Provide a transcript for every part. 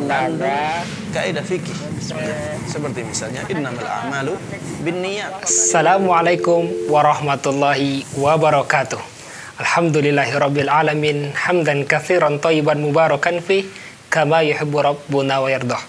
menanda kaidah fikih. Seperti misalnya innamal a'malu binniyat. Assalamualaikum warahmatullahi wabarakatuh. Alhamdulillahirabbil alamin hamdan katsiran thayyiban mubarakan fi kama yuhibbu rabbuna wa yardah.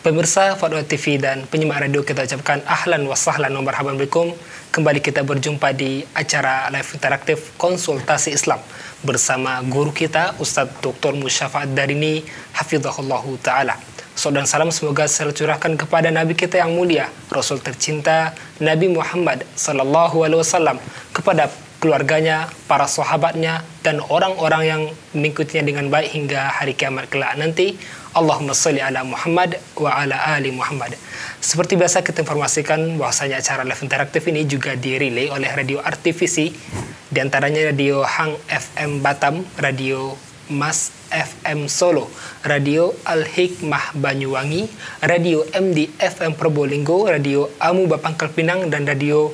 Pemirsa Fatwa TV dan penyimak radio, kita ucapkan ahlan wa sahlan wa marhaban bikum. Kembali kita berjumpa di acara live interaktif konsultasi Islam bersama guru kita Ustadz Dr. Musyafa'at Darini hafizahullahu ta'ala. Salam salam semoga selalu curahkan kepada Nabi kita yang mulia, Rasul tercinta Nabi Muhammad sallallahu alaihi wasallam, kepada keluarganya, para sahabatnya, dan orang-orang yang mengikutinya dengan baik hingga hari kiamat kelak nanti. Allahumma sholli ala Muhammad wa ala ali Muhammad. Seperti biasa kita informasikan bahwasanya acara live interaktif ini juga direlay oleh radio RTVC, diantaranya radio Hang FM Batam, radio Mas FM Solo, radio Al-Hikmah Banyuwangi, radio MD FM Probolinggo, radio Amu Bapangkal Pinang, dan radio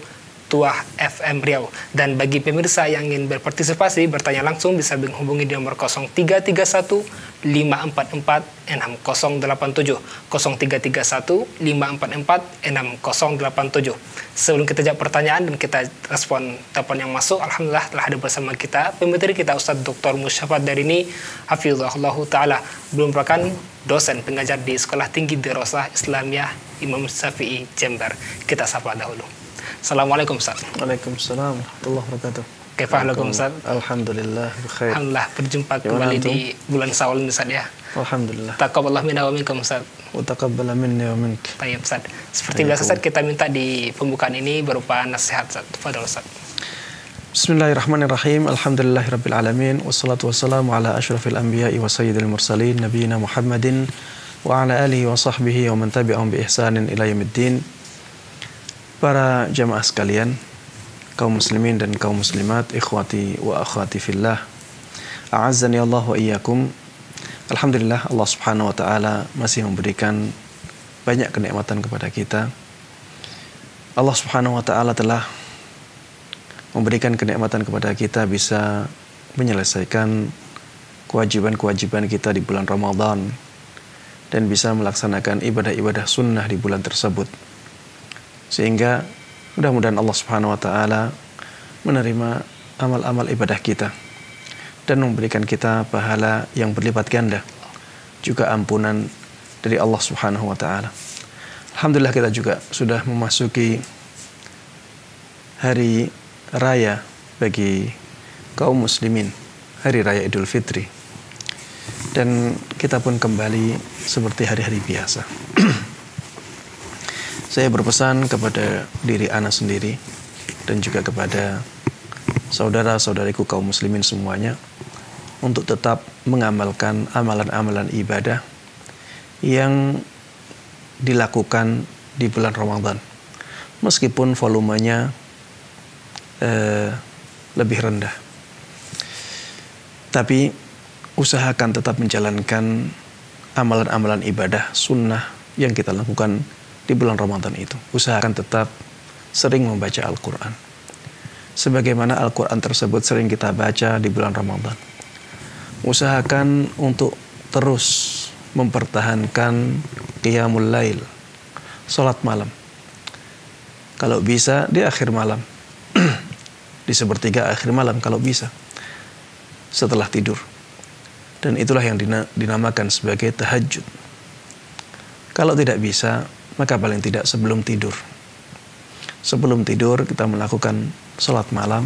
Tuah FM Riau. Dan bagi pemirsa yang ingin berpartisipasi, bertanya langsung, bisa menghubungi di nomor 0331 544 6087 0331 544 6087. Sebelum kita jawab pertanyaan dan kita respon telepon yang masuk, alhamdulillah telah ada bersama kita pemateri kita Ustadz Dr. Musyafa'at Darini hafizahullahu ta'ala. Belum merupakan dosen pengajar di Sekolah Tinggi Dirasah Islamiyah Imam Syafi'i Jember. Kita sapa dahulu. Assalamualaikum Ustaz. Waalaikumsalam warahmatullahi wabarakatuh. Kaifahalukum Ustaz? Alhamdulillah bikhair. Alhamdulillah, berjumpa kembali di bulan Syawal ini Ustaz ya. Alhamdulillah. Taqabbalallahu minna wa minkum Ustaz. Wa taqabbala minni wa mink. Baik Ustaz. Seperti biasa Ustaz, kita minta di pembukaan ini berupa nasihat Ustaz. Tafadhol Ustaz. Bismillahirrahmanirrahim. Alhamdulillahirabbil alamin wassalatu wassalamu ala asyrafil anbiya'i wa sayyidil mursalin nabiyina Muhammadin wa ala alihi wa sahbihi wa man tabi'ahum bi ihsanin ila yaumiddin. Para jamaah sekalian, kaum muslimin dan kaum muslimat, ikhwati wa akhwati fillah, a'azzani Allah wa iyyakum. Alhamdulillah, Allah Subhanahu wa taala masih memberikan banyak kenikmatan kepada kita. Allah Subhanahu wa taala telah memberikan kenikmatan kepada kita bisa menyelesaikan kewajiban-kewajiban kita di bulan Ramadan dan bisa melaksanakan ibadah-ibadah sunnah di bulan tersebut. Sehingga mudah-mudahan Allah Subhanahu wa taala menerima amal-amal ibadah kita dan memberikan kita pahala yang berlipat ganda, juga ampunan dari Allah Subhanahu wa taala. Alhamdulillah, kita juga sudah memasuki hari raya bagi kaum muslimin, hari raya Idul Fitri. Dan kita pun kembali seperti hari-hari biasa. Saya berpesan kepada diri ana sendiri dan juga kepada saudara-saudariku kaum muslimin semuanya untuk tetap mengamalkan amalan-amalan ibadah yang dilakukan di bulan Ramadan, meskipun volumenya lebih rendah. Tapi usahakan tetap menjalankan amalan-amalan ibadah sunnah yang kita lakukan di bulan Ramadan itu. Usahakan tetap sering membaca Al-Quran, sebagaimana Al-Quran tersebut sering kita baca di bulan Ramadan. Usahakan untuk terus mempertahankan qiyamul lail, salat malam. Kalau bisa di akhir malam, di sepertiga akhir malam kalau bisa, setelah tidur. Dan itulah yang dinamakan sebagai tahajud. Kalau tidak bisa, maka paling tidak sebelum tidur. Sebelum tidur kita melakukan sholat malam,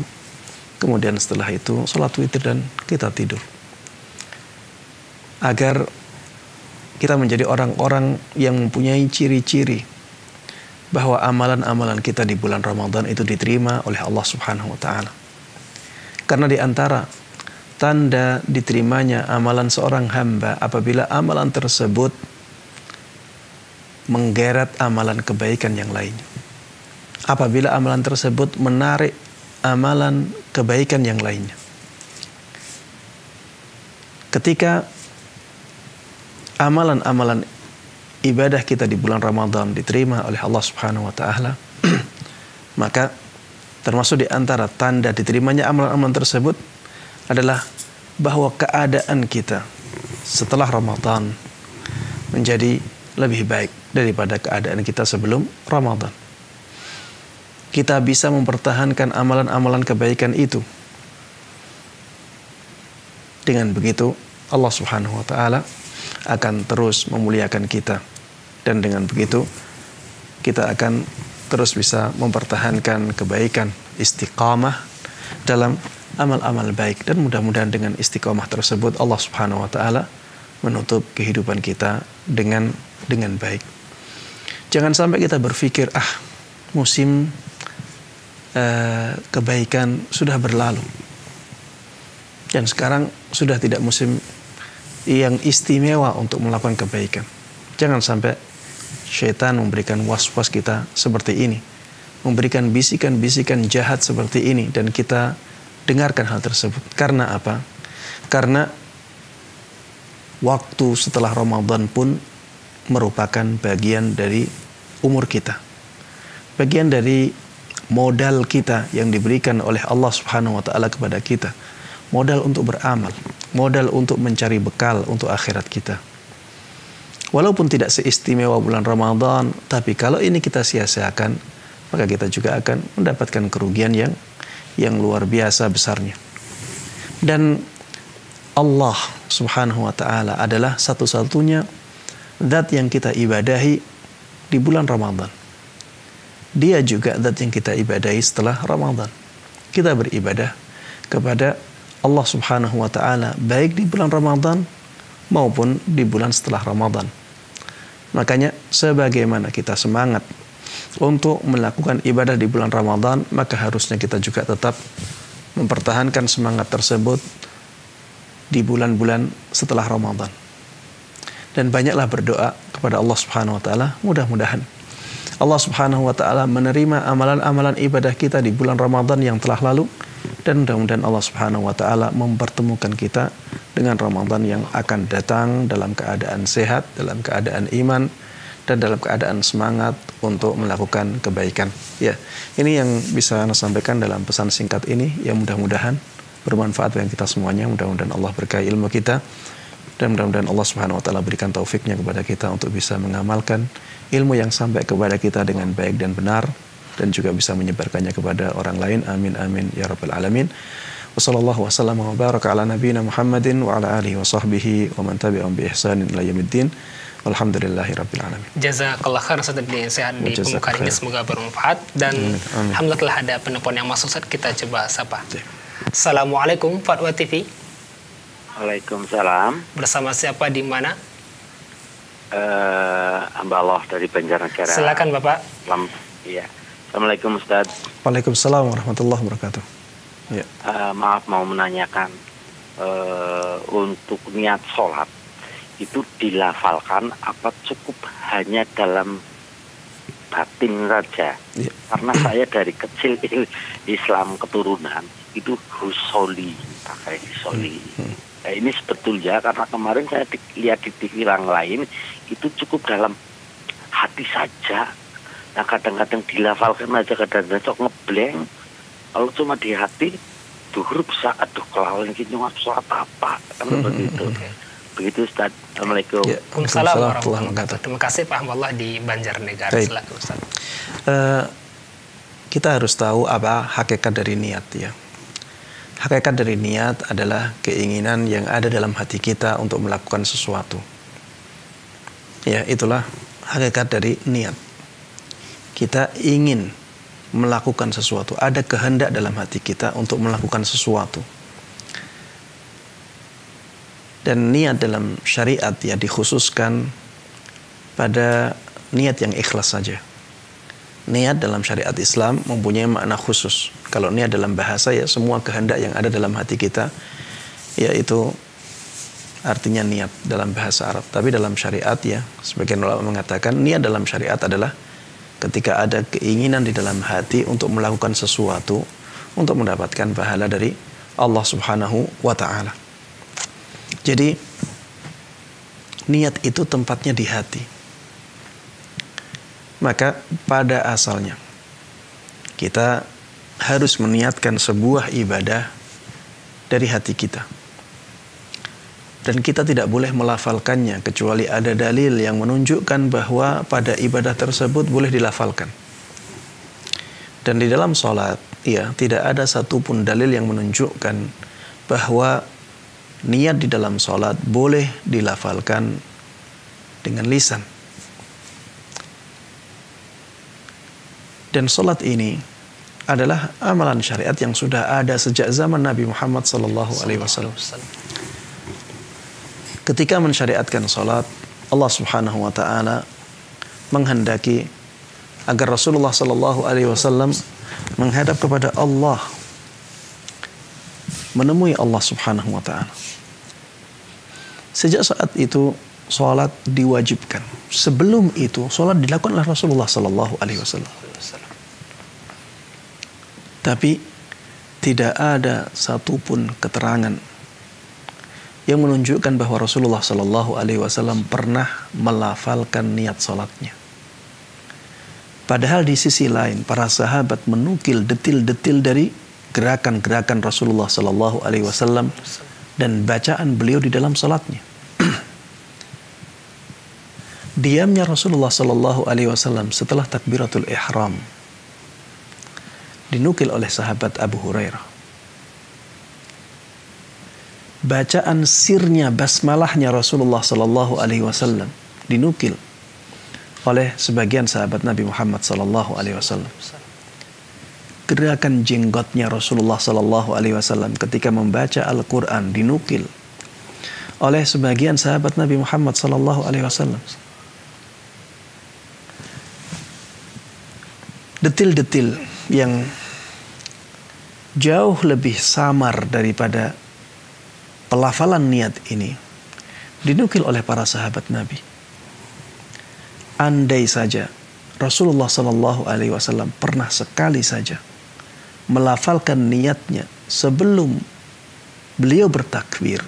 kemudian setelah itu sholat witir dan kita tidur. Agar kita menjadi orang-orang yang mempunyai ciri-ciri bahwa amalan-amalan kita di bulan Ramadan itu diterima oleh Allah Subhanahu wa taala. Karena di antara tanda diterimanya amalan seorang hamba apabila amalan tersebut menggeret amalan kebaikan yang lainnya. Apabila amalan tersebut menarik amalan kebaikan yang lainnya. Ketika amalan-amalan ibadah kita di bulan Ramadan diterima oleh Allah Subhanahu wa taala, maka termasuk di antara tanda diterimanya amalan-amalan tersebut adalah bahwa keadaan kita setelah Ramadan menjadi lebih baik daripada keadaan kita sebelum Ramadan. Kita bisa mempertahankan amalan-amalan kebaikan itu. Dengan begitu, Allah Subhanahu wa taala akan terus memuliakan kita. Dan dengan begitu, kita akan terus bisa mempertahankan kebaikan, istiqamah dalam amal-amal baik. Dan mudah-mudahan dengan istiqamah tersebut Allah Subhanahu wa taala menutup kehidupan kita dengan baik. Jangan sampai kita berpikir, musim kebaikan sudah berlalu. Dan sekarang sudah tidak musim yang istimewa untuk melakukan kebaikan. Jangan sampai syaitan memberikan was-was kita seperti ini. Memberikan bisikan-bisikan jahat seperti ini. Dan kita dengarkan hal tersebut. Karena apa? Karena waktu setelah Ramadan pun merupakan bagian dari umur kita. Bagian dari modal kita yang diberikan oleh Allah Subhanahu wa taala kepada kita. Modal untuk beramal, modal untuk mencari bekal untuk akhirat kita. Walaupun tidak seistimewa bulan Ramadan, tapi kalau ini kita sia-siakan, maka kita juga akan mendapatkan kerugian yang luar biasa besarnya. Dan Allah Subhanahu wa taala adalah satu-satunya zat yang kita ibadahi di bulan Ramadan. Dia juga zat yang kita ibadahi setelah Ramadan. Kita beribadah kepada Allah Subhanahu wa taala baik di bulan Ramadan maupun di bulan setelah Ramadan. Makanya sebagaimana kita semangat untuk melakukan ibadah di bulan Ramadan, maka harusnya kita juga tetap mempertahankan semangat tersebut di bulan-bulan setelah Ramadan. Dan banyaklah berdoa kepada Allah Subhanahu wa taala, mudah-mudahan Allah Subhanahu wa taala menerima amalan-amalan ibadah kita di bulan Ramadan yang telah lalu, dan mudah-mudahan Allah Subhanahu wa taala mempertemukan kita dengan Ramadan yang akan datang dalam keadaan sehat, dalam keadaan iman, dan dalam keadaan semangat untuk melakukan kebaikan. Ya, ini yang bisa saya sampaikan dalam pesan singkat ini, yang mudah-mudahan bermanfaat bagi kita semuanya. Mudah-mudahan Allah berkahi ilmu kita, dan mudah-mudahan Allah Subhanahu wa taala berikan taufiknya kepada kita untuk bisa mengamalkan ilmu yang sampai kepada kita dengan baik dan benar, dan juga bisa menyebarkannya kepada orang lain. Amin amin ya rabbal alamin. Wassallallahu wasallam wa baraka ala nabiyyina Muhammadin wa ala alihi wa sahbihi wa man tabi'ahum bi ihsanin ila yaumiddin. Walhamdulillahi rabbil alamin. Jazakallah khair Ustaz sehat di pembukaan ini, semoga bermanfaat. Dan alhamdulillah telah ada penelpon yang masuk, Ustaz. Kita coba sapa. Assalamualaikum Fatwa TV. Waalaikumsalam. Bersama siapa di mana? Hamba Allah dari Banjarnegara. Silakan Bapak. Iya. Assalamualaikum Ustaz. Waalaikumsalam warahmatullahi wabarakatuh. Ya. Maaf, mau menanyakan untuk niat sholat itu dilafalkan apa cukup hanya dalam batin saja? Ya. Karena saya dari kecil Islam keturunan itu husoli, pakai husoli. Nah, ini sebetulnya karena kemarin saya lihat di TV yang lain itu cukup dalam hati saja. Nah, kadang-kadang dilafalkan aja, kadang-kadang sok ngebleng. Kalau cuma di hati, duhur bisa aduh kelawan gitu sholat apa, kan begitu. Begitu Ustaz. Assalamualaikum. Waalaikumsalam warahmatullahi wabarakatuh. Terima kasih Pak Allah di Banjarnegara. Silakan Ustaz. Kita harus tahu apa hakikat dari niat, ya. Hakikat dari niat adalah keinginan yang ada dalam hati kita untuk melakukan sesuatu. Ya, itulah hakikat dari niat. Kita ingin melakukan sesuatu, ada kehendak dalam hati kita untuk melakukan sesuatu. Dan niat dalam syariat ya dikhususkan pada niat yang ikhlas saja. Niat dalam syariat Islam mempunyai makna khusus. Kalau niat dalam bahasa ya semua kehendak yang ada dalam hati kita, yaitu artinya niat dalam bahasa Arab. Tapi dalam syariat ya, sebagian ulama mengatakan niat dalam syariat adalah ketika ada keinginan di dalam hati untuk melakukan sesuatu untuk mendapatkan pahala dari Allah Subhanahu wa taala. Jadi niat itu tempatnya di hati. Maka pada asalnya kita harus meniatkan sebuah ibadah dari hati kita. dan kita tidak boleh melafalkannya kecuali ada dalil yang menunjukkan bahwa pada ibadah tersebut boleh dilafalkan. Dan di dalam sholat, ya, tidak ada satupun dalil yang menunjukkan bahwa niat di dalam sholat boleh dilafalkan dengan lisan. Dan sholat ini adalah amalan syariat yang sudah ada sejak zaman Nabi Muhammad SAW. Ketika mensyariatkan salat, Allah Subhanahu wa taala menghendaki agar Rasulullah sallallahu alaihi wasallam menghadap kepada Allah, menemui Allah Subhanahu wa taala. Sejak saat itu salat diwajibkan. Sebelum itu salat dilakukan oleh Rasulullah sallallahu alaihi wasallam. Tapi tidak ada satupun keterangan yang menunjukkan bahwa Rasulullah Sallallahu Alaihi Wasallam pernah melafalkan niat salatnya. Padahal di sisi lain para sahabat menukil detil-detil dari gerakan-gerakan Rasulullah Sallallahu Alaihi Wasallam dan bacaan beliau di dalam salatnya. Diamnya Rasulullah Sallallahu Alaihi Wasallam setelah takbiratul ihram dinukil oleh sahabat Abu Hurairah. Bacaan sirnya, basmalahnya Rasulullah Sallallahu Alaihi Wasallam dinukil oleh sebagian sahabat Nabi Muhammad Sallallahu Alaihi Wasallam. Gerakan jenggotnya Rasulullah Sallallahu Alaihi Wasallam ketika membaca Al-Quran dinukil oleh sebagian sahabat Nabi Muhammad Sallallahu Alaihi Wasallam. Detil-detil yang jauh lebih samar daripada pelafalan niat ini dinukil oleh para sahabat Nabi. Andai saja Rasulullah Sallallahu Alaihi Wasallam pernah sekali saja melafalkan niatnya sebelum beliau bertakbir,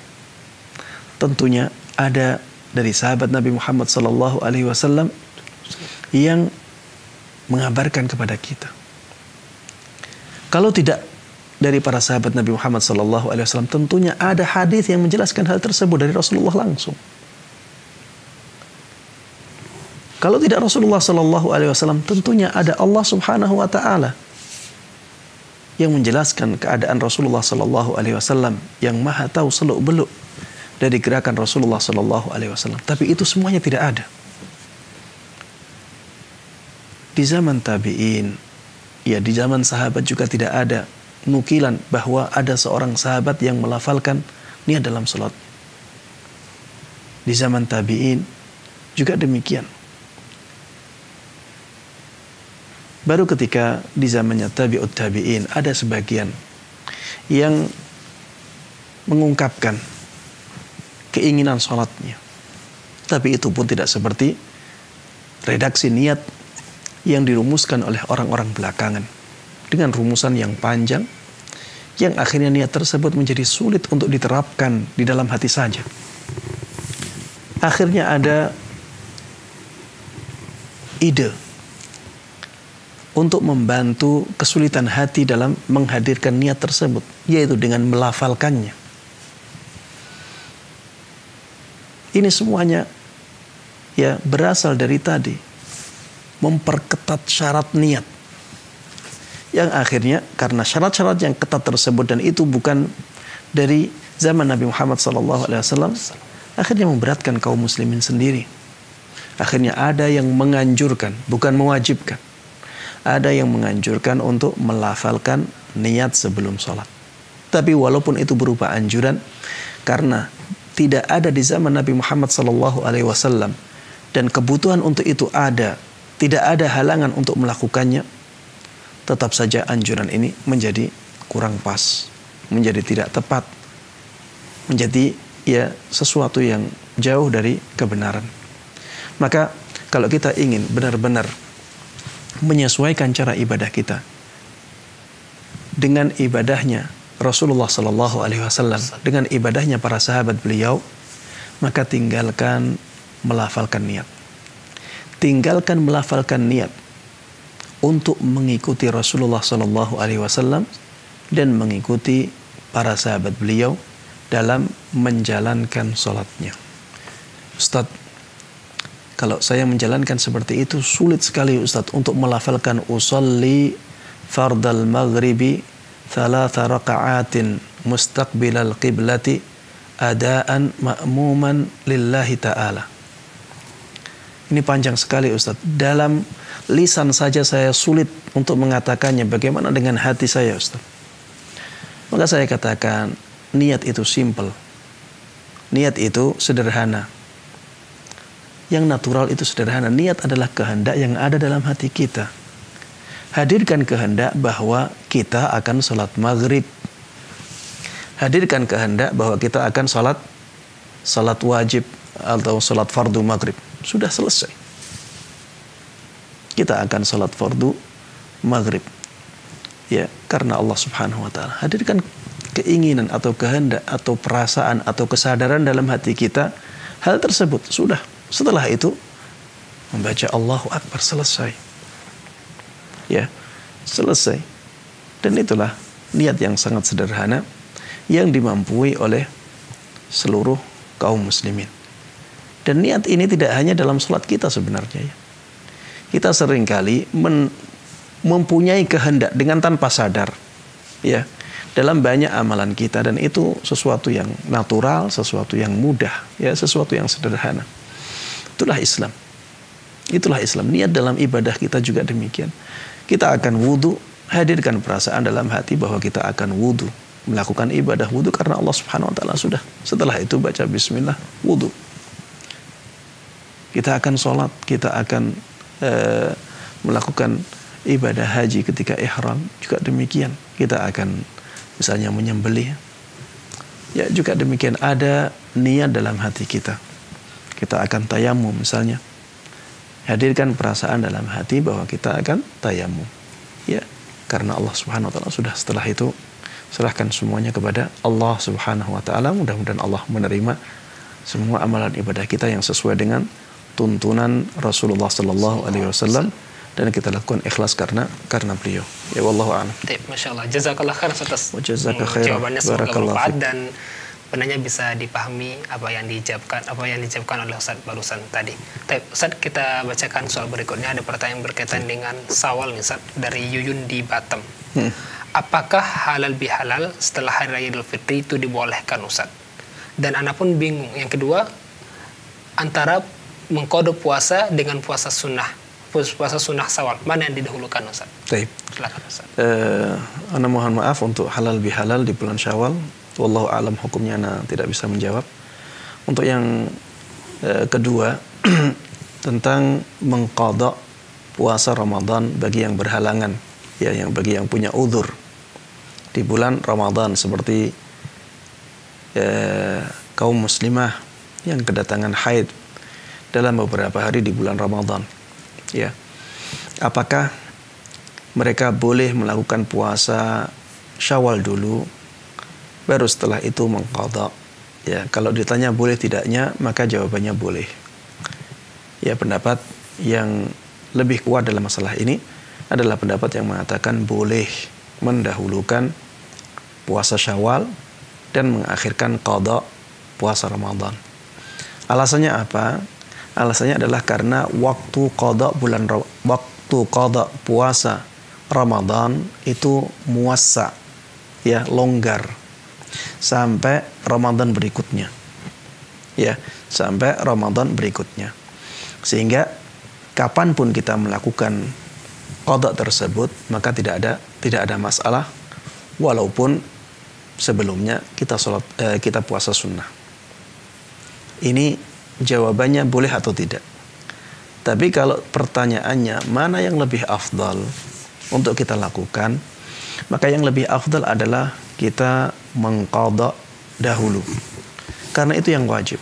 tentunya ada dari sahabat Nabi Muhammad Sallallahu Alaihi Wasallam yang mengabarkan kepada kita. Kalau tidak dari para sahabat Nabi Muhammad SAW, tentunya ada hadis yang menjelaskan hal tersebut dari Rasulullah langsung. Kalau tidak Rasulullah SAW, tentunya ada Allah Subhanahu wa taala yang menjelaskan keadaan Rasulullah SAW yang maha tahu seluk-beluk dari gerakan Rasulullah SAW. Tapi itu semuanya tidak ada. Di zaman tabi'in, ya di zaman sahabat juga tidak ada nukilan bahwa ada seorang sahabat yang melafalkan niat dalam salat. Di zaman tabi'in juga demikian. Baru ketika di zamannya tabi'ut tabi'in ada sebagian yang mengungkapkan keinginan salatnya. Tapi itu pun tidak seperti redaksi niat yang dirumuskan oleh orang-orang belakangan dengan rumusan yang panjang, yang akhirnya niat tersebut menjadi sulit untuk diterapkan di dalam hati saja. Akhirnya ada ide untuk membantu kesulitan hati dalam menghadirkan niat tersebut, yaitu dengan melafalkannya. Ini semuanya ya berasal dari tadi, memperketat syarat niat. Yang akhirnya karena syarat-syarat yang ketat tersebut, dan itu bukan dari zaman Nabi Muhammad SAW, akhirnya memberatkan kaum muslimin sendiri. Akhirnya ada yang menganjurkan, bukan mewajibkan. Ada yang menganjurkan untuk melafalkan niat sebelum sholat. Tapi walaupun itu berupa anjuran, karena tidak ada di zaman Nabi Muhammad SAW dan kebutuhan untuk itu ada, tidak ada halangan untuk melakukannya, tetap saja anjuran ini menjadi kurang pas, menjadi tidak tepat, menjadi ya sesuatu yang jauh dari kebenaran. Maka kalau kita ingin benar-benar menyesuaikan cara ibadah kita dengan ibadahnya Rasulullah Sallallahu Alaihi Wasallam, dengan ibadahnya para sahabat beliau, maka tinggalkan melafalkan niat. Tinggalkan melafalkan niat untuk mengikuti Rasulullah Sallallahu Alaihi Wasallam dan mengikuti para sahabat beliau dalam menjalankan sholatnya. Ustaz, kalau saya menjalankan seperti itu sulit sekali Ustaz untuk melafalkan usolli fardal maghribi thalatha raka'atin mustaqbilal qiblati adaan ma'muman lillahi ta'ala. Ini panjang sekali Ustaz. Dalam lisan saja saya sulit untuk mengatakannya. Bagaimana dengan hati saya Ustaz? Maka saya katakan niat itu simple. Niat itu sederhana. Yang natural itu sederhana. Niat adalah kehendak yang ada dalam hati kita. Hadirkan kehendak bahwa kita akan sholat maghrib. Hadirkan kehendak bahwa kita akan sholat wajib atau sholat fardu maghrib. Sudah selesai. Kita akan sholat fardu maghrib. Ya, karena Allah Subhanahu wa ta'ala. Hadirkan keinginan atau kehendak atau perasaan atau kesadaran dalam hati kita. Hal tersebut sudah. Setelah itu membaca Allahu Akbar, selesai. Ya, selesai. Dan itulah niat yang sangat sederhana yang dimampui oleh seluruh kaum muslimin. Dan niat ini tidak hanya dalam sholat kita sebenarnya. Ya. Kita seringkali mempunyai kehendak dengan tanpa sadar. Ya, dalam banyak amalan kita, dan itu sesuatu yang natural, sesuatu yang mudah, ya, sesuatu yang sederhana. Itulah Islam. Itulah Islam. Niat dalam ibadah kita juga demikian. Kita akan wudu, hadirkan perasaan dalam hati bahwa kita akan wudu, melakukan ibadah wudu karena Allah Subhanahu wa ta'ala sudah. Setelah itu baca bismillah, wudu. Kita akan sholat, kita akan melakukan ibadah haji ketika ihram, juga demikian. Kita akan misalnya menyembelih, ya juga demikian, ada niat dalam hati kita. Kita akan tayamum misalnya, hadirkan perasaan dalam hati bahwa kita akan tayamum, ya, karena Allah Subhanahu wa ta'ala sudah. Setelah itu serahkan semuanya kepada Allah Subhanahu wa ta'ala. Mudah-mudahan Allah menerima semua amalan ibadah kita yang sesuai dengan tuntunan Rasulullah sallallahu alaihi wasallam, dan kita lakukan ikhlas karena beliau. Ya, wallahu a'lam. Masya Allah, jazakallah khair atas jawabannya, semoga bermanfaat dan penanya bisa dipahami apa yang dijawabkan oleh Ustaz barusan tadi. Ustaz, kita bacakan soal berikutnya. Ada pertanyaan berkaitan dengan Syawal nih, Ustaz, dari Yuyun di Batam. Apakah halal bihalal setelah hari raya Idul Fitri itu dibolehkan Ustaz? Dan ana pun bingung. Yang kedua, antara mengqada puasa dengan puasa sunnah Syawal, mana yang didahulukan Ustaz? Baik. Silakan Ustaz. Ana mohon maaf untuk halal bihalal di bulan Syawal. Wallahu a'lam hukumnya, ana tidak bisa menjawab. Untuk yang kedua tentang mengqada puasa Ramadan bagi yang berhalangan, ya, yang bagi yang punya uzur di bulan Ramadan, seperti kaum muslimah yang kedatangan haid dalam beberapa hari di bulan Ramadan, ya. Apakah mereka boleh melakukan puasa Syawal dulu baru setelah itu mengqada? Ya, kalau ditanya boleh tidaknya, maka jawabannya boleh. Ya, pendapat yang lebih kuat dalam masalah ini adalah pendapat yang mengatakan boleh mendahulukan puasa Syawal dan mengakhirkan qada puasa Ramadan. Alasannya apa? Alasannya adalah karena waktu qada puasa Ramadan itu muwassa, ya, longgar, sampai Ramadan berikutnya, ya, sampai Ramadan berikutnya, sehingga kapanpun kita melakukan qada tersebut maka tidak ada masalah, walaupun sebelumnya kita puasa sunnah. Ini jawabannya boleh atau tidak. Tapi kalau pertanyaannya mana yang lebih afdal untuk kita lakukan, maka yang lebih afdal adalah kita mengqada dahulu, karena itu yang wajib.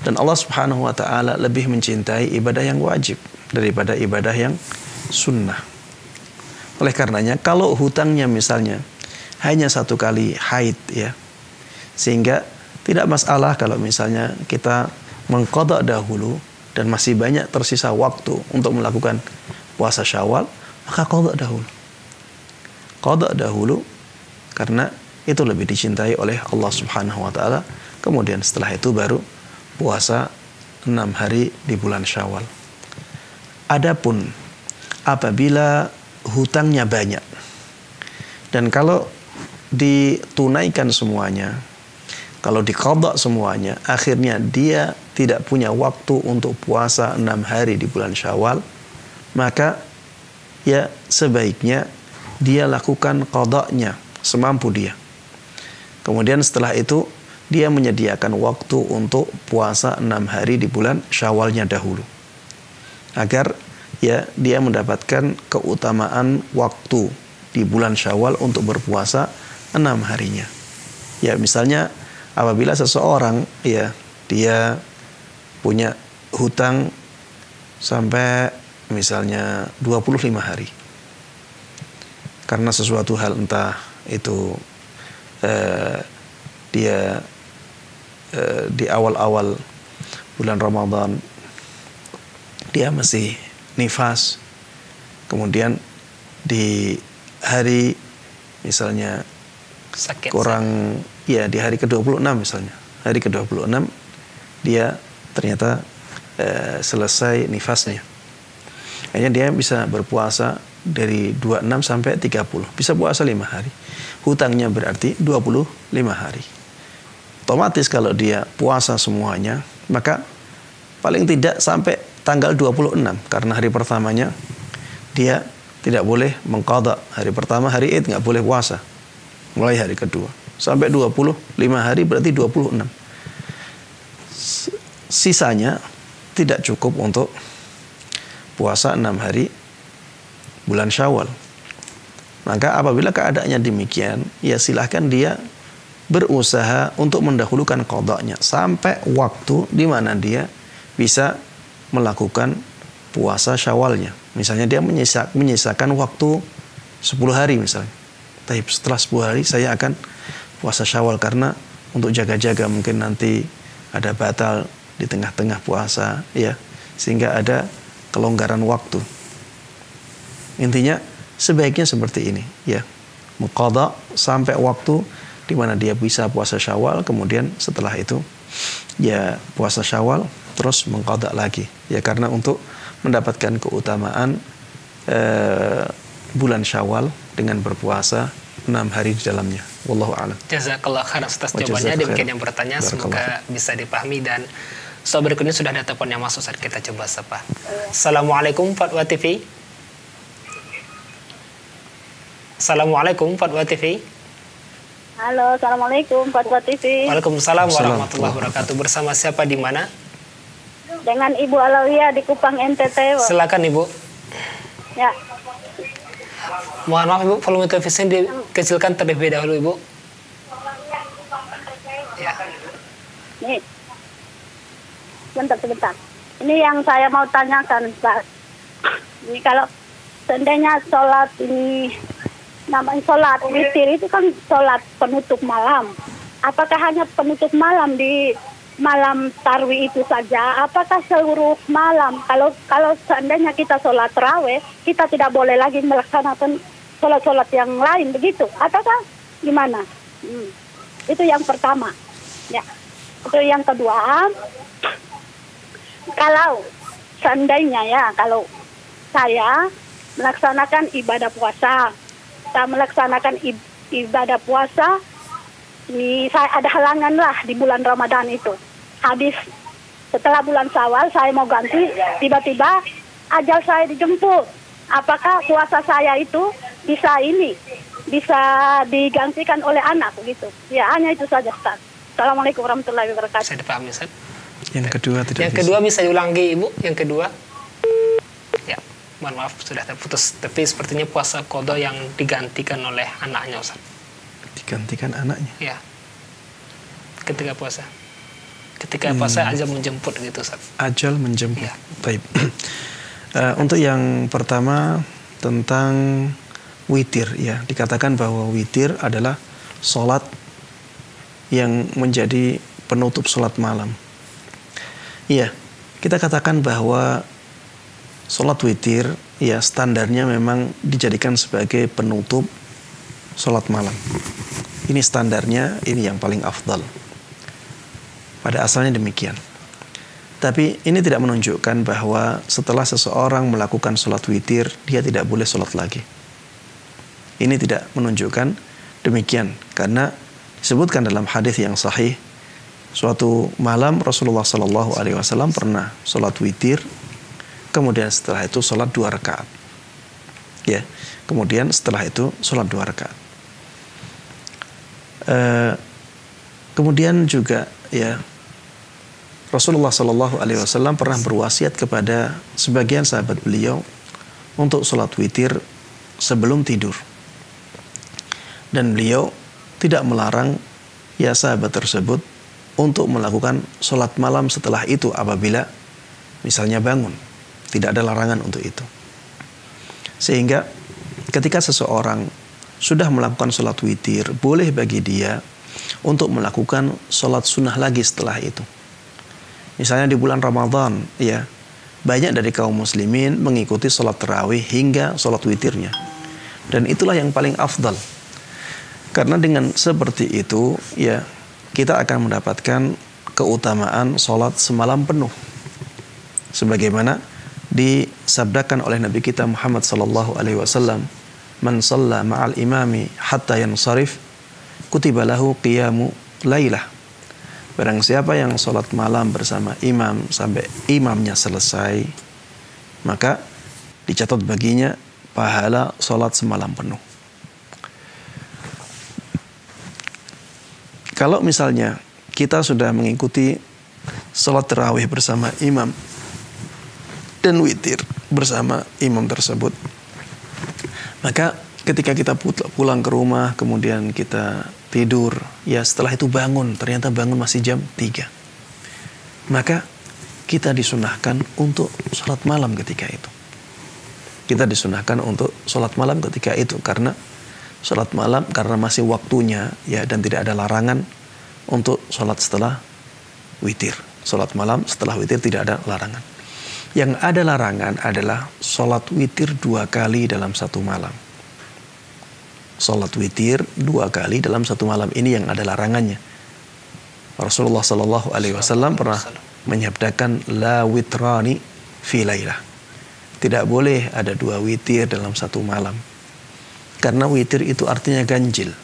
Dan Allah Subhanahu wa ta'ala lebih mencintai ibadah yang wajib daripada ibadah yang sunnah. Oleh karenanya, kalau hutangnya misalnya hanya satu kali haid, ya, sehingga tidak masalah kalau misalnya kita mengqada dahulu dan masih banyak tersisa waktu untuk melakukan puasa Syawal, maka qada dahulu. Qada dahulu karena itu lebih dicintai oleh Allah Subhanahu wa taala. Kemudian setelah itu baru puasa 6 hari di bulan Syawal. Adapun apabila hutangnya banyak dan kalau ditunaikan semuanya, kalau diqadha semuanya, akhirnya dia tidak punya waktu untuk puasa 6 hari di bulan Syawal, maka ya sebaiknya dia lakukan qadanya semampu dia. Kemudian setelah itu dia menyediakan waktu untuk puasa 6 hari di bulan Syawalnya dahulu, agar ya dia mendapatkan keutamaan waktu di bulan Syawal untuk berpuasa 6 harinya. Ya, misalnya apabila seseorang ya dia punya hutang sampai misalnya 25 hari karena sesuatu hal, entah itu dia di awal-awal bulan Ramadan dia masih nifas, kemudian di hari misalnya sakit, kurang ya di hari ke-26 misalnya, hari ke-26 dia ternyata selesai nifasnya, akhirnya dia bisa berpuasa dari 26 sampai 30, bisa puasa 5 hari, hutangnya berarti 25 hari. Otomatis kalau dia puasa semuanya, maka paling tidak sampai tanggal 26, karena hari pertamanya dia tidak boleh mengqadha. Hari pertama hari Id nggak boleh puasa, mulai hari kedua sampai 25 hari berarti 26. Sisanya tidak cukup untuk puasa 6 hari bulan Syawal. Maka apabila keadaannya demikian, ya silahkan dia berusaha untuk mendahulukan qadanya sampai waktu di mana dia bisa melakukan puasa Syawalnya. Misalnya dia menyisakan waktu 10 hari misalnya. Tapi setelah 10 hari saya akan puasa Syawal, karena untuk jaga-jaga mungkin nanti ada batal di tengah-tengah puasa, ya, sehingga ada kelonggaran waktu. Intinya sebaiknya seperti ini, ya, muqadha sampai waktu di mana dia bisa puasa Syawal, kemudian setelah itu ya puasa Syawal terus mengqadha lagi, ya, karena untuk mendapatkan keutamaan bulan Syawal dengan berpuasa 6 hari di dalamnya. Wallahu a'lam. Jazakallah khairan atas jawabannya. Demikian yang bertanya, semoga bisa dipahami. Dan soal berikutnya sudah ada telepon yang masuk, saat kita coba sapa. Assalamualaikum Fatwa TV. Assalamualaikum Fatwa TV. Halo, assalamualaikum Fatwa TV. Waalaikumsalam warahmatullahi wabarakatuh. Bersama siapa, di mana? Dengan Ibu Alawiyah di Kupang NTT. Silakan Ibu. Ya. Mohon maaf Ibu, volume televisi dikecilkan terlebih dahulu Ibu. Ya. Nih. Sebentar. Ini yang saya mau tanyakan, Pak. Ini kalau seandainya sholat ini, namanya sholat witir itu kan sholat penutup malam. Apakah hanya penutup malam di malam tarwi itu saja? Apakah seluruh malam? Kalau seandainya kita sholat tarawih, kita tidak boleh lagi melaksanakan sholat-sholat yang lain, begitu? Ataukah gimana? Itu yang pertama. Ya. Itu yang kedua. Kalau seandainya ya, kalau saya melaksanakan ibadah puasa, saya melaksanakan ibadah puasa, ini saya ada halangan lah di bulan Ramadan itu. Habis setelah bulan Syawal saya mau ganti, tiba-tiba ajal saya dijemput. Apakah puasa saya itu bisa digantikan oleh anak gitu? Ya, hanya itu saja, Ustaz. Assalamualaikum warahmatullahi wabarakatuh. Saya dipahami, Ustaz. Yang kedua tidak Yang kedua bisa diulangi Ibu, yang kedua. Ya, mohon maaf sudah terputus. Tapi sepertinya puasa qadha yang digantikan oleh anaknya, Ustaz. Digantikan anaknya. Ya. Ketika puasa. Ketika puasa ajal menjemput gitu, Ustaz. Ajal menjemput. Ya. Baik. Untuk yang pertama tentang witir, ya, dikatakan bahwa witir adalah sholat yang menjadi penutup sholat malam. Iya, kita katakan bahwa sholat witir, ya, standarnya memang dijadikan sebagai penutup sholat malam. ini standarnya, ini yang paling afdal. Pada asalnya demikian. Tapi ini tidak menunjukkan bahwa setelah seseorang melakukan sholat witir, dia tidak boleh sholat lagi. Ini tidak menunjukkan demikian. Karena disebutkan dalam hadis yang sahih, suatu malam Rasulullah SAW pernah sholat witir, kemudian setelah itu sholat 2 rakaat. Ya, kemudian setelah itu sholat 2 rakaat. Kemudian juga ya, Rasulullah SAW pernah berwasiat kepada sebagian sahabat beliau untuk sholat witir sebelum tidur. Dan beliau tidak melarang ya sahabat tersebut untuk melakukan sholat malam setelah itu apabila misalnya bangun. Tidak ada larangan untuk itu. Sehingga ketika seseorang sudah melakukan sholat witir, boleh bagi dia untuk melakukan sholat sunnah lagi setelah itu. Misalnya di bulan Ramadan, ya, banyak dari kaum muslimin mengikuti sholat tarawih hingga sholat witirnya. Dan itulah yang paling afdal. Karena dengan seperti itu, ya, kita akan mendapatkan keutamaan sholat semalam penuh. Sebagaimana disabdakan oleh Nabi kita Muhammad SAW, "Man shalla ma'al imami hatta yansarif, kutiba lahu qiyamu lailah." Barang siapa yang sholat malam bersama imam sampai imamnya selesai, maka dicatat baginya pahala sholat semalam penuh. Kalau misalnya kita sudah mengikuti sholat tarawih bersama imam dan witir bersama imam tersebut, maka ketika kita pulang ke rumah, kemudian kita tidur, ya setelah itu bangun, ternyata bangun masih jam 3. Maka kita disunahkan untuk sholat malam ketika itu. Kita disunahkan untuk sholat malam ketika itu, karena sholat malam, karena masih waktunya, ya, dan tidak ada larangan untuk sholat setelah witir. Sholat malam setelah witir tidak ada larangan. Yang ada larangan adalah sholat witir 2 kali dalam satu malam. Sholat witir 2 kali dalam satu malam, ini yang ada larangannya. Rasulullah SAW pernah menyabdakan la witrani fi lailah. Tidak boleh ada 2 witir dalam satu malam. Karena witir itu artinya ganjil.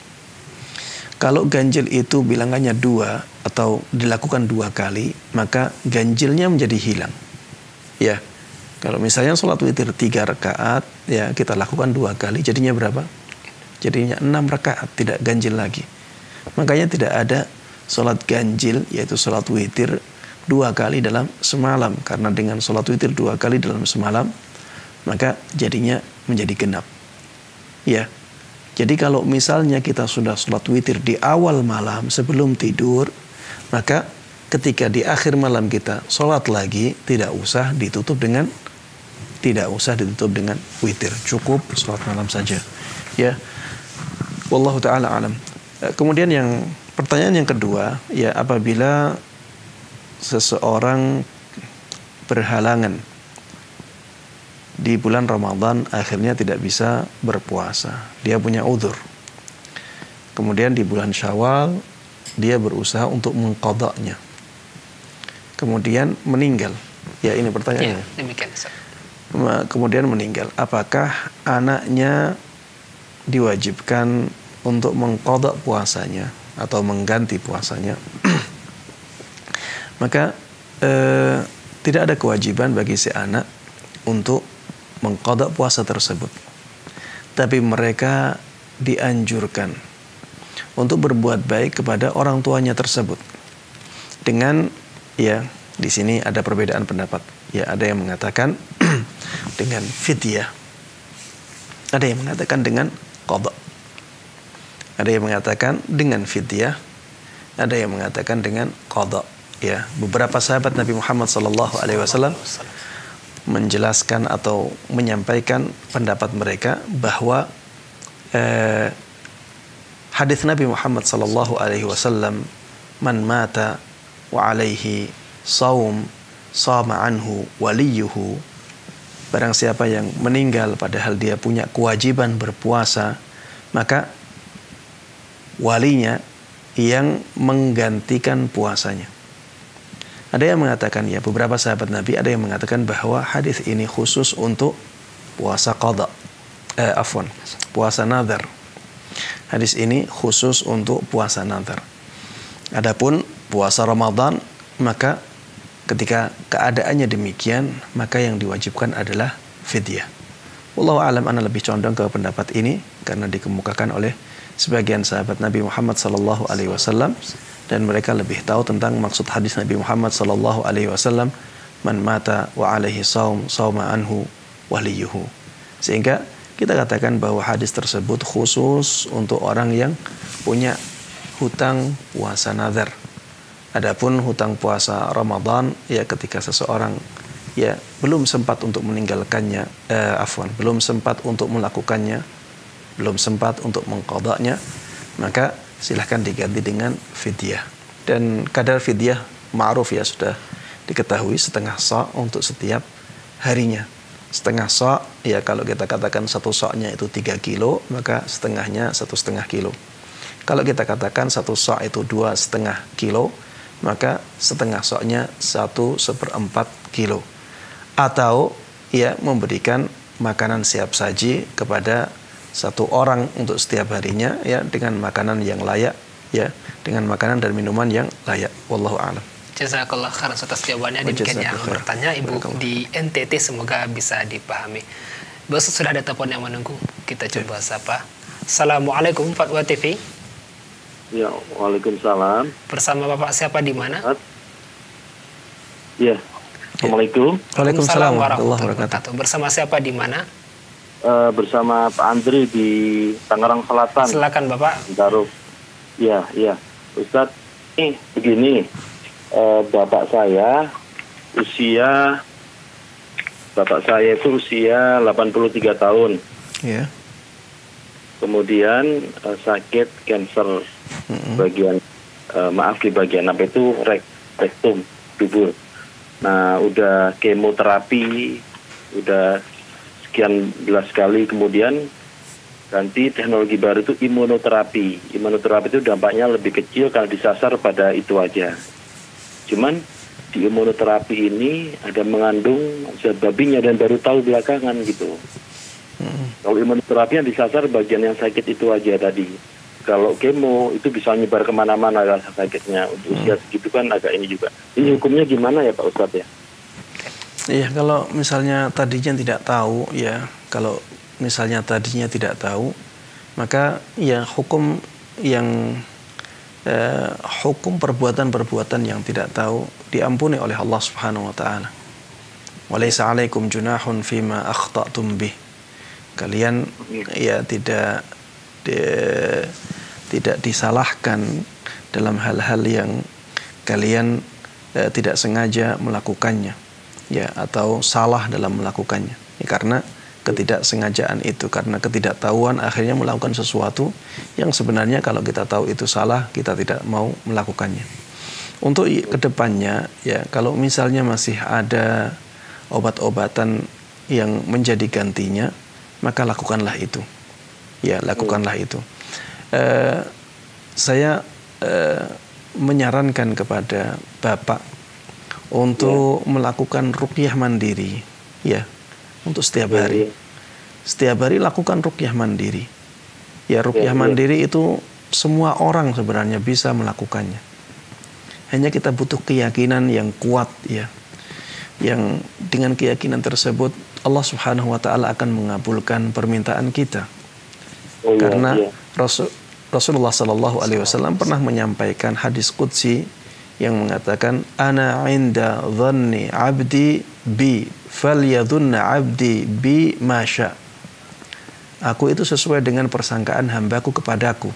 Kalau ganjil itu bilangannya 2 atau dilakukan 2 kali, maka ganjilnya menjadi hilang. Ya, kalau misalnya sholat witir 3 rakaat, ya kita lakukan 2 kali, jadinya berapa? Jadinya 6 rakaat, tidak ganjil lagi. Makanya tidak ada sholat ganjil, yaitu sholat witir 2 kali dalam semalam. Karena dengan sholat witir 2 kali dalam semalam, maka jadinya menjadi genap. Ya, jadi kalau misalnya kita sudah sholat witir di awal malam sebelum tidur, maka ketika di akhir malam kita sholat lagi, tidak usah ditutup dengan witir. Cukup sholat malam saja. Ya. Wallahu ta'ala alam. Kemudian yang pertanyaan yang kedua, ya, apabila seseorang berhalangan di bulan Ramadan akhirnya tidak bisa berpuasa, dia punya uzur. Kemudian di bulan Syawal dia berusaha untuk mengqadanya. Kemudian meninggal. Ya, ini pertanyaannya. Ya, demikian, Ustaz. Kemudian meninggal. Apakah anaknya diwajibkan untuk mengqadha puasanya atau mengganti puasanya? Maka tidak ada kewajiban bagi si anak untuk mengqadha puasa tersebut. Tapi mereka dianjurkan untuk berbuat baik kepada orang tuanya tersebut. Dengan, ya, di sini ada perbedaan pendapat. Ya, ada yang mengatakan dengan fidyah. Ada yang mengatakan dengan qadha. Ada yang mengatakan dengan fidyah, ada yang mengatakan dengan qadha. Ya, beberapa sahabat Nabi Muhammad SAW menjelaskan atau menyampaikan pendapat mereka bahwa hadis Nabi Muhammad SAW, man mata wa alaihi saum sama anhu waliyuhu, barang siapa yang meninggal padahal dia punya kewajiban berpuasa, maka walinya yang menggantikan puasanya. Ada yang mengatakan, ya beberapa sahabat Nabi ada yang mengatakan bahwa hadis ini khusus untuk puasa qada, puasa nadhar. Hadis ini khusus untuk puasa nadhar. Adapun puasa Ramadan, maka ketika keadaannya demikian, maka yang diwajibkan adalah fidyah. Wallahu a'lam, ana lebih condong ke pendapat ini karena dikemukakan oleh sebagian sahabat Nabi Muhammad sallallahu alaihi wasallam dan mereka lebih tahu tentang maksud hadis Nabi Muhammad sallallahu alaihi wasallam, man mata wa alaihi shaum shauma anhu waliyuhu. Sehingga kita katakan bahwa hadis tersebut khusus untuk orang yang punya hutang puasa nazar. Adapun hutang puasa Ramadan, ya ketika seseorang ya belum sempat untuk meninggalkannya, belum sempat untuk melakukannya, belum sempat untuk mengqadanya, maka silahkan diganti dengan fidyah. Dan kadar fidyah ma'ruf ya, sudah diketahui setengah sa' untuk setiap harinya. Setengah sa' ya kalau kita katakan satu sa'-nya itu 3 kilo, maka setengahnya 1,5 kilo. Kalau kita katakan satu sa' itu 2,5 kilo, maka setengah sa'-nya 1/4 kilo. Atau ya memberikan makanan siap saji kepada satu orang untuk setiap harinya, ya dengan makanan yang layak, ya dengan makanan dan minuman yang layak. Wallahu a'lam. Jazakallah khairan atas jawabannya. Demikian yang bertanya Ibu di NTT, semoga bisa dipahami. Besok sudah ada telepon yang menunggu, kita coba sapa. Assalamualaikum Fatwa TV. Ya, waalaikumsalam. Bersama Bapak siapa di mana? Ya. Assalamualaikum. Waalaikumsalam warahmatullahi wabarakatuh. Bersama siapa di mana? Bersama Pak Andri di Tangerang Selatan. Silakan Bapak. Taruh. Ya. Ustadz, ini begini. Bapak saya itu usia 83 tahun. Ya. Kemudian sakit kanker bagian di bagian apa itu rektum, dubur. Nah, udah kemoterapi, udah sekian belas kali, kemudian ganti teknologi baru itu imunoterapi. Imunoterapi itu dampaknya lebih kecil kalau disasar pada itu aja. Cuman di imunoterapi ini ada mengandung zat babinya dan baru tahu belakangan gitu. Kalau imunoterapi yang disasar bagian yang sakit itu aja tadi. Kalau kemo itu bisa nyebar kemana-mana rasa sakitnya. Untuk usia segitu kan agak ini juga. Ini hukumnya gimana ya Pak Ustadz ya? Iya, kalau misalnya tadinya tidak tahu, ya kalau misalnya tadinya tidak tahu, maka ya hukum perbuatan-perbuatan yang tidak tahu diampuni oleh Allah Subhanahu wa taala. Walaysa 'alaikum junahun fima akhta'tum bih. Kalian ya tidak disalahkan dalam hal-hal yang kalian tidak sengaja melakukannya, ya, atau salah dalam melakukannya. Ya, karena ketidaksengajaan itu, karena ketidaktahuan akhirnya melakukan sesuatu yang sebenarnya kalau kita tahu itu salah, kita tidak mau melakukannya. Untuk kedepannya, ya kalau misalnya masih ada obat-obatan yang menjadi gantinya, maka lakukanlah itu. Ya, lakukanlah itu. Saya menyarankan kepada Bapak untuk melakukan ruqyah mandiri, ya, untuk setiap hari. Setiap hari lakukan ruqyah mandiri. Ya, ruqyah mandiri itu semua orang sebenarnya bisa melakukannya. Hanya kita butuh keyakinan yang kuat, ya. Yang dengan keyakinan tersebut Allah Subhanahu wa taala akan mengabulkan permintaan kita. Karena Rasulullah sallallahu alaihi wasallam pernah menyampaikan hadis qudsi yang mengatakan, ana 'inda dhanni 'abdi bi falyadhunna 'abdi bi ma syaa. Aku itu sesuai dengan persangkaan hambaku kepadaku.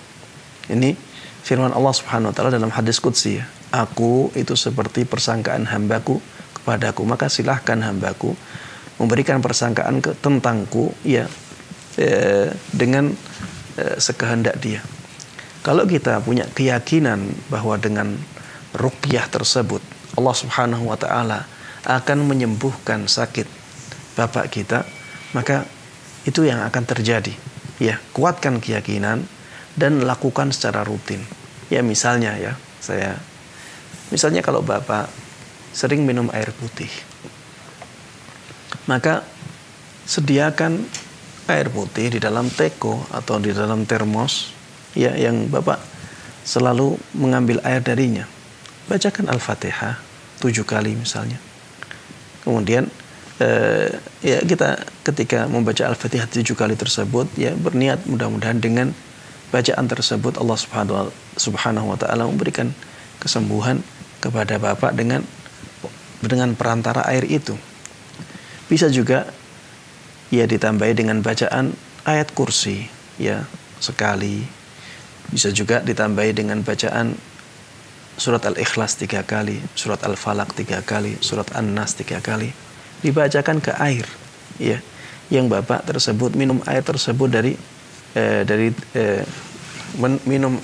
Ini firman Allah Subhanahu wa taala dalam hadis qudsi, ya. Aku itu seperti persangkaan hambaku kepadaku, maka silahkan hambaku memberikan persangkaan tentangku, ya, dengan sekehendak dia. Kalau kita punya keyakinan bahwa dengan ruqyah tersebut Allah Subhanahu wa taala akan menyembuhkan sakit bapak kita, maka itu yang akan terjadi. Ya, kuatkan keyakinan dan lakukan secara rutin. Ya misalnya ya, misalnya kalau Bapak sering minum air putih, maka sediakan air putih di dalam teko atau di dalam termos ya, yang Bapak selalu mengambil air darinya. Bacakan Al-Fatihah 7 kali misalnya. Kemudian ya kita ketika membaca Al-Fatihah 7 kali tersebut ya berniat mudah-mudahan dengan bacaan tersebut Allah Subhanahu wa taala memberikan kesembuhan kepada Bapak dengan perantara air itu. Bisa juga ya ditambahi dengan bacaan ayat kursi ya sekali. Bisa juga ditambahi dengan bacaan surat Al-Ikhlas 3 kali, surat Al-Falaq 3 kali, surat An-Nas 3 kali. Dibacakan ke air ya, yang Bapak tersebut minum air tersebut minum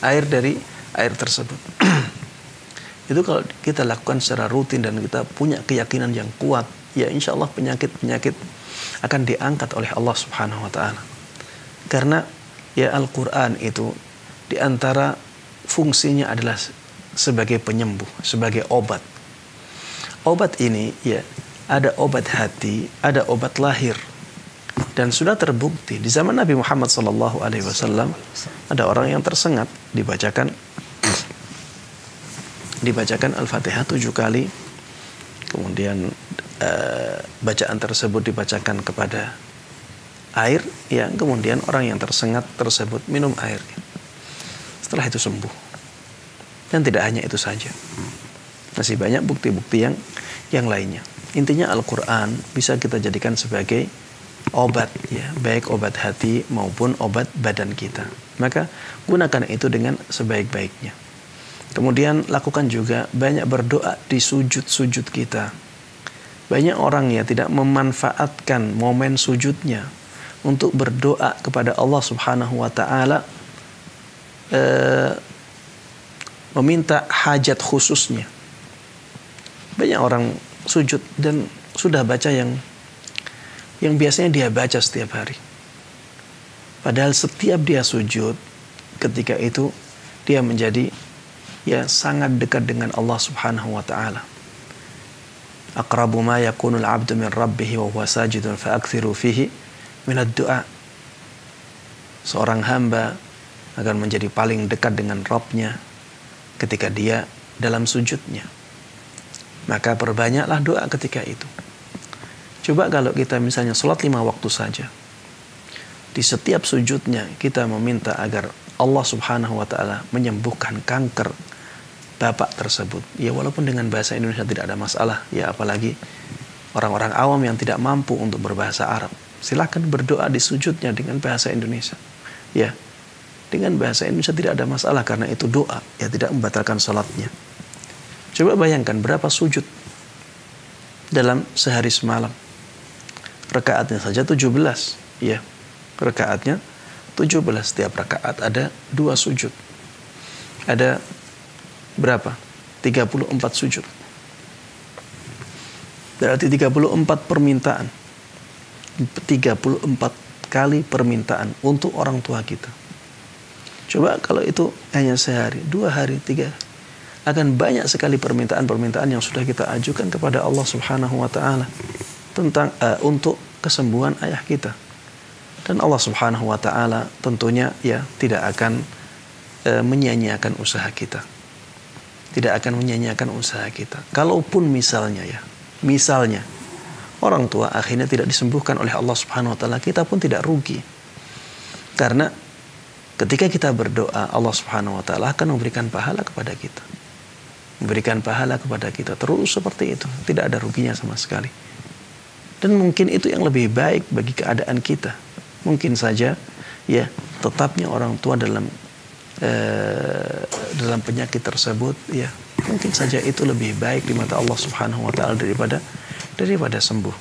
air dari air tersebut. Itu kalau kita lakukan secara rutin dan kita punya keyakinan yang kuat, ya insya Allah penyakit-penyakit akan diangkat oleh Allah Subhanahu wa taala. Karena ya Al-Quran itu diantara fungsinya adalah sebagai penyembuh, sebagai obat. Obat ini ya ada obat hati, ada obat lahir. Dan sudah terbukti di zaman Nabi Muhammad SAW ada orang yang tersengat, dibacakan Al-Fatihah 7 kali. Kemudian bacaan tersebut dibacakan kepada air, ya, kemudian orang yang tersengat tersebut minum air. Setelah itu sembuh. Dan tidak hanya itu saja. Masih banyak bukti-bukti yang lainnya. Intinya Al-Quran bisa kita jadikan sebagai obat, ya, baik obat hati maupun obat badan kita. Maka gunakan itu dengan sebaik-baiknya. Kemudian lakukan juga banyak berdoa di sujud-sujud kita. Banyak orang ya tidak memanfaatkan momen sujudnya untuk berdoa kepada Allah Subhanahu wa taala, meminta hajat khususnya. Banyak orang sujud dan sudah baca yang biasanya dia baca setiap hari. Padahal setiap dia sujud, ketika itu dia menjadi ya sangat dekat dengan Allah Subhanahu wa taala. Aqrabu ma yakunul 'abdu min rabbih wa huwa sajidun fa'akthiru fihi min ad-du'a. Seorang hamba akan menjadi paling dekat dengan Rabb-nya ketika dia dalam sujudnya. Maka perbanyaklah doa ketika itu. Coba kalau kita misalnya sholat 5 waktu saja, di setiap sujudnya kita meminta agar Allah Subhanahu wa ta'ala menyembuhkan kanker bapak tersebut. Ya walaupun dengan bahasa Indonesia tidak ada masalah, ya apalagi orang-orang awam yang tidak mampu untuk berbahasa Arab. Silakan berdoa di sujudnya dengan bahasa Indonesia. Ya, dengan bahasa Indonesia tidak ada masalah karena itu doa, ya tidak membatalkan sholatnya. Coba bayangkan berapa sujud dalam sehari semalam. Rakaatnya saja 17, ya. Rakaatnya 17, setiap rakaat ada 2 sujud. Ada berapa? 34 sujud. Berarti 34 permintaan. 34 kali permintaan untuk orang tua kita. Coba kalau itu hanya sehari, 2 hari, 3, akan banyak sekali permintaan-permintaan yang sudah kita ajukan kepada Allah Subhanahu wa taala tentang untuk kesembuhan ayah kita. Dan Allah Subhanahu wa taala tentunya ya tidak akan menyia-nyiakan usaha kita. Tidak akan menyia-nyiakan usaha kita. Kalaupun misalnya orang tua akhirnya tidak disembuhkan oleh Allah Subhanahu wa taala, kita pun tidak rugi. Karena ketika kita berdoa, Allah Subhanahu wa taala akan memberikan pahala kepada kita. Memberikan pahala kepada kita terus seperti itu, tidak ada ruginya sama sekali. Dan mungkin itu yang lebih baik bagi keadaan kita. Mungkin saja ya tetapnya orang tua dalam penyakit tersebut, ya mungkin saja itu lebih baik di mata Allah Subhanahu wa taala daripada sembuh,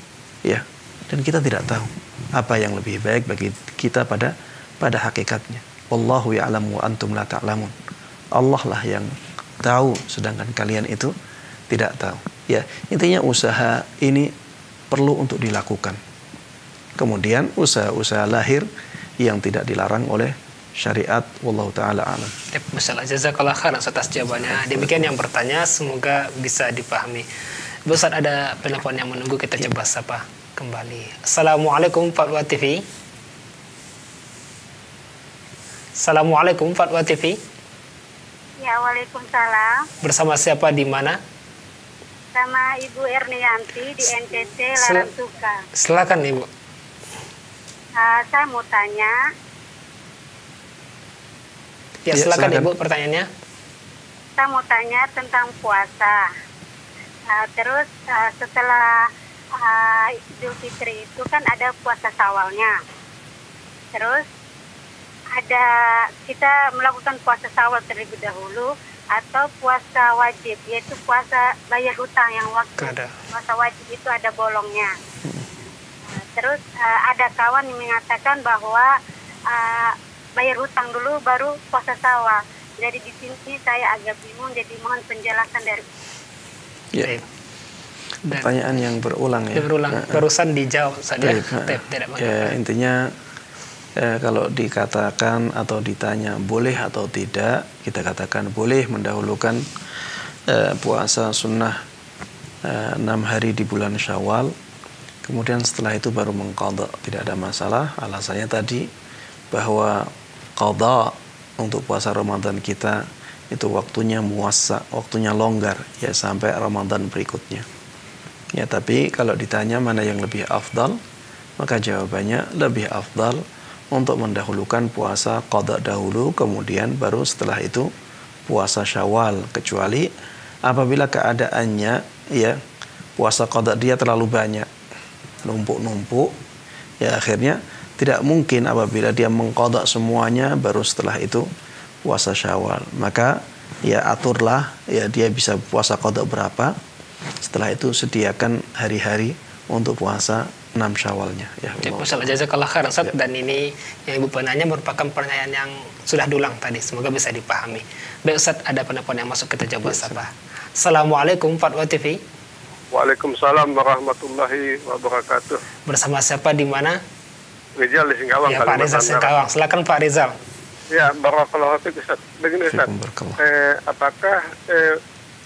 ya. Dan kita tidak tahu apa yang lebih baik bagi kita pada hakikatnya. Wallahu ya'lamu wa antum la ta'lamun. Allah lah yang tahu sedangkan kalian itu tidak tahu. Ya, intinya usaha ini perlu untuk dilakukan. Kemudian usaha-usaha lahir yang tidak dilarang oleh syariat. Wallahu taala alam. Masalah jazakallah khairan atas jawabannya. Demikian yang bertanya, semoga bisa dipahami. Ustaz, ada penelpon yang menunggu, kita coba sapa kembali. Assalamualaikum Fatwa TV. Assalamualaikum Fatwa TV. Ya, waalaikumsalam. Bersama siapa di mana? Sama Ibu Ernianti di NTT Larantuka. Silakan Ibu. Saya mau tanya. Ya, silakan Ibu pertanyaannya. Saya mau tanya tentang puasa. Terus setelah Idul Fitri itu kan ada puasa Syawalnya. Terus ada kita melakukan puasa Syawal terlebih dahulu atau puasa wajib, yaitu puasa bayar hutang yang waktu puasa wajib itu ada bolongnya. Terus ada kawan yang mengatakan bahwa bayar hutang dulu baru puasa Syawal. Jadi di sini saya agak bingung, jadi mohon penjelasan dari. Ya. Pertanyaan yang berulang ya. Barusan dijawab saja. Ya, intinya kalau dikatakan atau ditanya boleh atau tidak, kita katakan boleh mendahulukan puasa sunnah 6 hari di bulan Syawal, kemudian setelah itu baru mengqadha, tidak ada masalah. Alasannya tadi bahwa qadha untuk puasa Ramadan kita itu waktunya muwassa, waktunya longgar ya sampai Ramadan berikutnya. Ya, tapi kalau ditanya mana yang lebih afdal, maka jawabannya lebih afdal untuk mendahulukan puasa qadha dahulu, kemudian baru setelah itu puasa Syawal, kecuali apabila keadaannya ya puasa qadha dia terlalu banyak, numpuk-numpuk, ya akhirnya tidak mungkin apabila dia mengqadha semuanya baru setelah itu puasa Syawal. Maka ya aturlah ya dia bisa puasa qadha berapa, setelah itu sediakan hari-hari untuk puasa 6 Syawalnya ya. Masalah jazakallah khairan Ustaz, dan ini yang Ibu penanya merupakan pertanyaan yang sudah diulang tadi, semoga bisa dipahami. Baik Ustaz, ada penelpon yang masuk, kita coba sapa. Assalamualaikum Fatwa TV. Waalaikumsalam warahmatullahi wabarakatuh. Bersama siapa di mana? Rizal di Singkawang. Ya, Pak Rizal Singkawang. Silakan Pak Rizal. Ya, barakallahu fiik Ustaz. Begini Ustaz. Apakah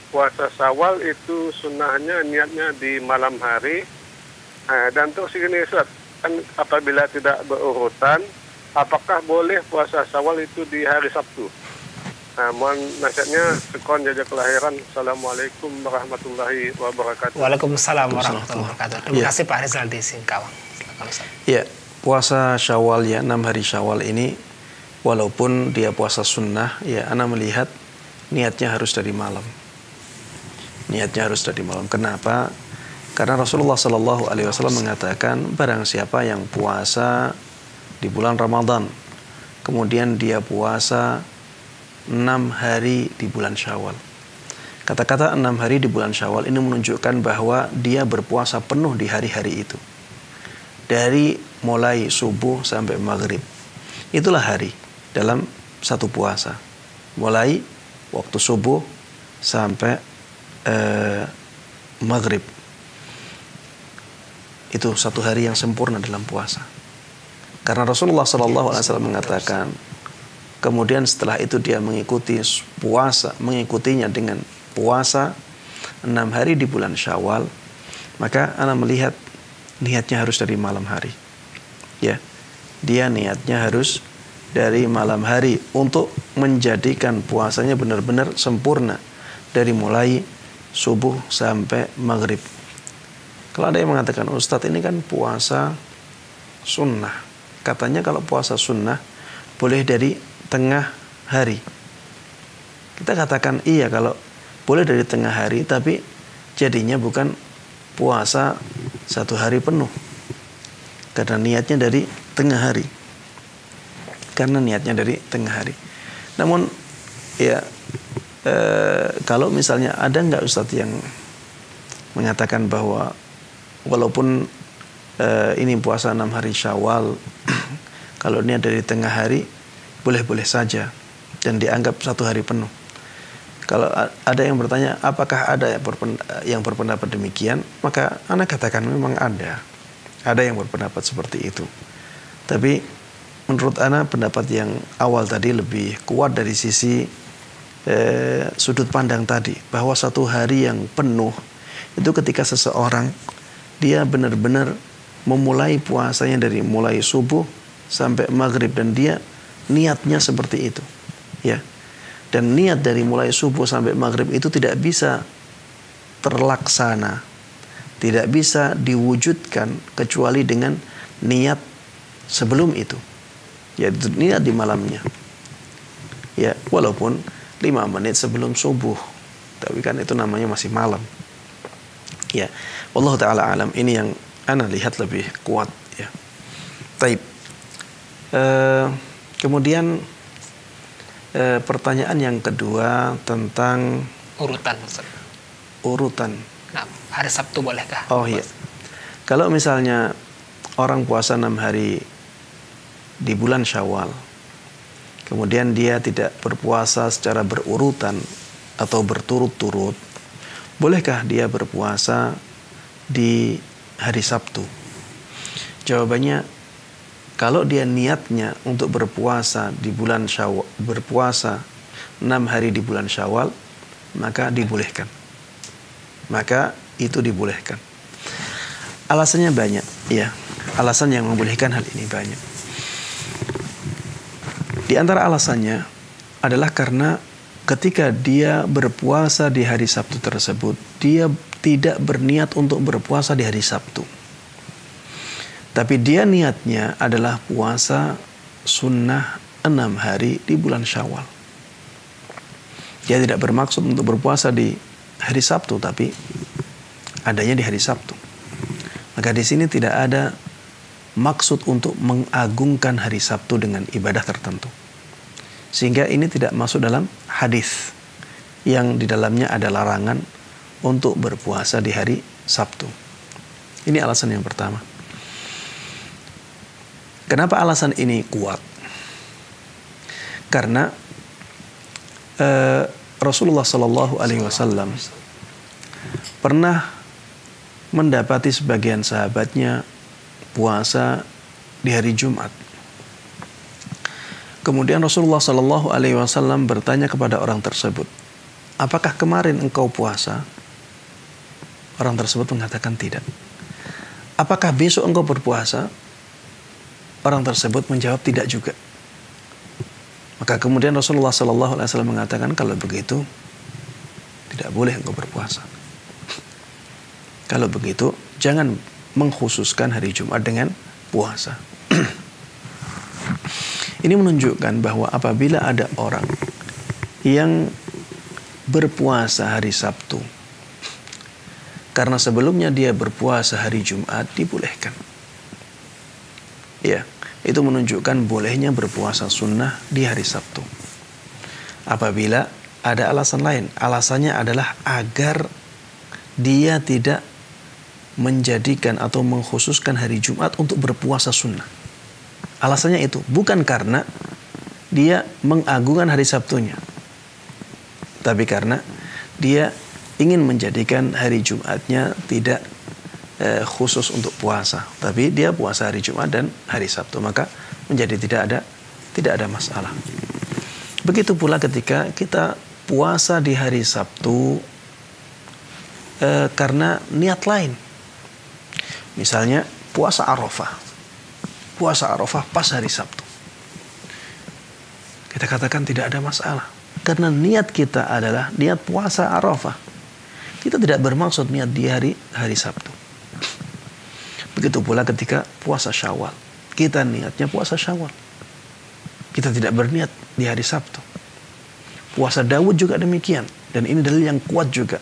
puasa Syawal itu sunnahnya niatnya di malam hari? Dan terus segini Ustaz, kan apabila tidak berurutan, apakah boleh puasa Syawal itu di hari Sabtu? Mohon nasihatnya. Sekon jajak kelahiran. Assalamualaikum warahmatullahi wabarakatuh. Waalaikumsalam warahmatullahi wabarakatuh. Terima kasih Pak Rizal di Singkawang. Silakan Ustaz. Ya, puasa Syawal ya, 6 hari Syawal ini walaupun dia puasa sunnah ya, ana melihat niatnya harus dari malam. Niatnya harus dari malam. Kenapa? Karena Rasulullah Shallallahu Alaihi Wasallam mengatakan barang siapa yang puasa di bulan Ramadan, kemudian dia puasa 6 hari di bulan Syawal. Kata-kata 6 hari di bulan Syawal ini menunjukkan bahwa dia berpuasa penuh di hari-hari itu. Dari mulai subuh sampai maghrib. Itulah hari dalam satu puasa. Mulai waktu subuh sampai maghrib. Itu satu hari yang sempurna dalam puasa. Karena Rasulullah SAW mengatakan, kemudian setelah itu dia mengikutinya dengan puasa 6 hari di bulan Syawal, maka ana melihat niatnya harus dari malam hari. Ya, dia niatnya harus dari malam hari untuk menjadikan puasanya benar-benar sempurna dari mulai subuh sampai maghrib. Kalau ada yang mengatakan, Ustadz ini kan puasa sunnah. Katanya kalau puasa sunnah boleh dari tengah hari. Kita katakan iya kalau boleh dari tengah hari, tapi jadinya bukan puasa satu hari penuh. Karena niatnya dari tengah hari. Karena niatnya dari tengah hari. Namun ya kalau misalnya ada nggak Ustadz yang mengatakan bahwa walaupun ini puasa 6 hari Syawal, kalau niat dari tengah hari boleh-boleh saja dan dianggap satu hari penuh. Kalau ada yang bertanya apakah ada yang berpendapat demikian, maka ana katakan memang ada yang berpendapat seperti itu. Tapi menurut ana pendapat yang awal tadi lebih kuat dari sisi sudut pandang tadi, bahwa satu hari yang penuh itu ketika seseorang dia benar-benar memulai puasanya dari mulai subuh sampai maghrib, dan dia niatnya seperti itu, ya. Dan niat dari mulai subuh sampai maghrib itu tidak bisa terlaksana, tidak bisa diwujudkan kecuali dengan niat sebelum itu, yaitu niat di malamnya, ya, walaupun 5 menit sebelum subuh, tapi kan itu namanya masih malam, ya. Wallahu ta'ala alam, ini yang ana lihat lebih kuat, ya. Taib. Kemudian pertanyaan yang kedua tentang urutan, Ustaz. Urutan. Nah, hari Sabtu bolehkah? Oh iya. Kalau misalnya orang puasa 6 hari di bulan Syawal, kemudian dia tidak berpuasa secara berurutan atau berturut-turut, bolehkah dia berpuasa di hari Sabtu? Jawabannya, kalau dia niatnya untuk berpuasa di bulan Syawal, berpuasa 6 hari di bulan Syawal, maka dibolehkan. Maka itu dibolehkan. Alasannya banyak, ya. Alasan yang membolehkan hal ini banyak. Di antara alasannya adalah karena ketika dia berpuasa di hari Sabtu tersebut, dia tidak berniat untuk berpuasa di hari Sabtu. Tapi dia niatnya adalah puasa sunnah 6 hari di bulan Syawal. Dia tidak bermaksud untuk berpuasa di hari Sabtu, tapi adanya di hari Sabtu. Maka di sini tidak ada maksud untuk mengagungkan hari Sabtu dengan ibadah tertentu. Sehingga ini tidak masuk dalam hadis yang di dalamnya ada larangan untuk berpuasa di hari Sabtu. Ini alasan yang pertama. Kenapa alasan ini kuat? Karena Rasulullah Shallallahu Alaihi Wasallam pernah mendapati sebagian sahabatnya puasa di hari Jumat. Kemudian Rasulullah Shallallahu Alaihi Wasallam bertanya kepada orang tersebut, apakah kemarin engkau puasa? Orang tersebut mengatakan tidak. Apakah besok engkau berpuasa? Orang tersebut menjawab tidak juga. Maka kemudian Rasulullah Shallallahu Alaihi Wasallam mengatakan, kalau begitu tidak boleh engkau berpuasa. Kalau begitu jangan mengkhususkan hari Jumat dengan puasa. Ini menunjukkan bahwa apabila ada orang yang berpuasa hari Sabtu karena sebelumnya dia berpuasa hari Jumat, dibolehkan. Ya, itu menunjukkan bolehnya berpuasa sunnah di hari Sabtu. Apabila ada alasan lain, alasannya adalah agar dia tidak menjadikan atau mengkhususkan hari Jumat untuk berpuasa sunnah. Alasannya itu bukan karena dia mengagungkan hari Sabtunya, tapi karena dia ingin menjadikan hari Jumatnya tidak khusus untuk puasa, tapi dia puasa hari Jumat dan hari Sabtu, maka menjadi tidak ada masalah. Begitu pula ketika kita puasa di hari Sabtu karena niat lain. Misalnya puasa Arafah. Puasa Arafah pas hari Sabtu. Kita katakan tidak ada masalah. Karena niat kita adalah niat puasa Arafah. Kita tidak bermaksud niat di hari Sabtu. Begitu pula ketika puasa Syawal. Kita niatnya puasa Syawal. Kita tidak berniat di hari Sabtu. Puasa Daud juga demikian. Dan ini dalil yang kuat juga.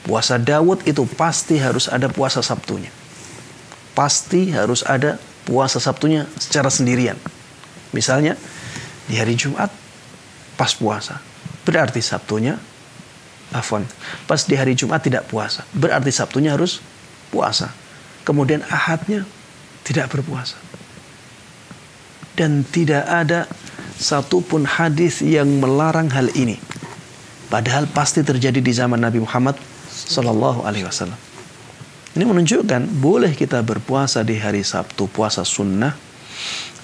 Puasa Daud itu pasti harus ada puasa Sabtunya. Pasti harus ada puasa Sabtunya secara sendirian. Misalnya di hari Jumat pas puasa, berarti Sabtunya pas di hari Jumat tidak puasa, berarti Sabtunya harus puasa. Kemudian Ahadnya tidak berpuasa. Dan tidak ada satupun hadis yang melarang hal ini. Padahal pasti terjadi di zaman Nabi Muhammad Sallallahu Alaihi Wasallam. Ini menunjukkan boleh kita berpuasa di hari Sabtu, puasa sunnah,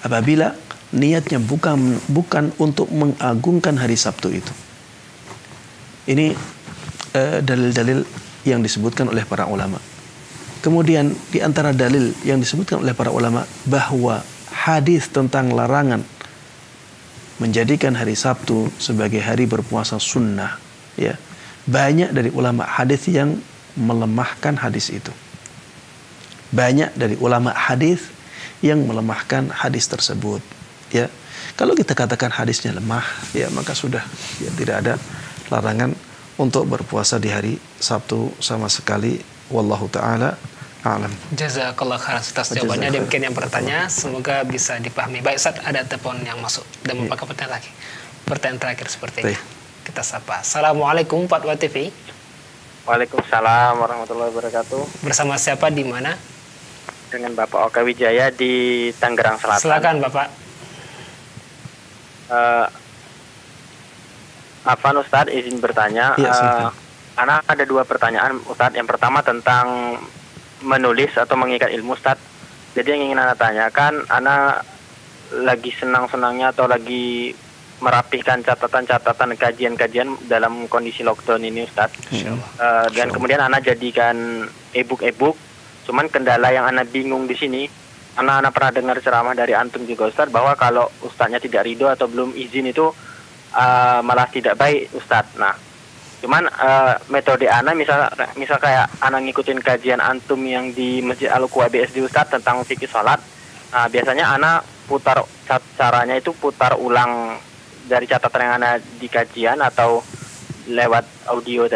apabila niatnya bukan untuk mengagungkan hari Sabtu itu. Ini dalil-dalil yang disebutkan oleh para ulama. Kemudian di antara dalil yang disebutkan oleh para ulama bahwa hadis tentang larangan menjadikan hari Sabtu sebagai hari berpuasa sunnah, ya, banyak dari ulama hadis yang melemahkan hadis itu. Banyak dari ulama hadis yang melemahkan hadis tersebut. Ya, kalau kita katakan hadisnya lemah, ya maka sudah, ya, tidak ada larangan untuk berpuasa di hari Sabtu sama sekali. Wallahu taala a'lam. Jazakallah khairan atas jawabannya. Demikian yang bertanya, semoga bisa dipahami. Baik, Ustaz, ada telepon yang masuk dan membuka pertanyaan lagi. Pertanyaan terakhir seperti ini. Kita sapa. Assalamualaikum Fatwa TV. Waalaikumsalam warahmatullahi wabarakatuh. Bersama siapa, di mana? Dengan Bapak Oka Wijaya di Tangerang Selatan. Silakan Bapak. Afan Ustadz, izin bertanya. Ana ada 2 pertanyaan Ustadz. Yang pertama tentang menulis atau mengikat ilmu Ustadz. Jadi yang ingin Ana tanyakan, Ana lagi senang-senangnya atau lagi merapihkan catatan-catatan kajian-kajian dalam kondisi lockdown ini Ustadz. Dan kemudian Ana jadikan e-book. Cuman kendala yang Ana bingung di sini, Ana pernah dengar ceramah dari antum juga Ustadz, bahwa kalau Ustadznya tidak ridho atau belum izin itu malah tidak baik Ustadz. Nah, cuman metode Ana misal kayak Ana ngikutin kajian antum yang di Masjid Al-Quwa BSD Ustadz tentang fikih salat. Nah, biasanya Ana caranya itu putar ulang dari catatan yang Ana di kajian atau lewat audio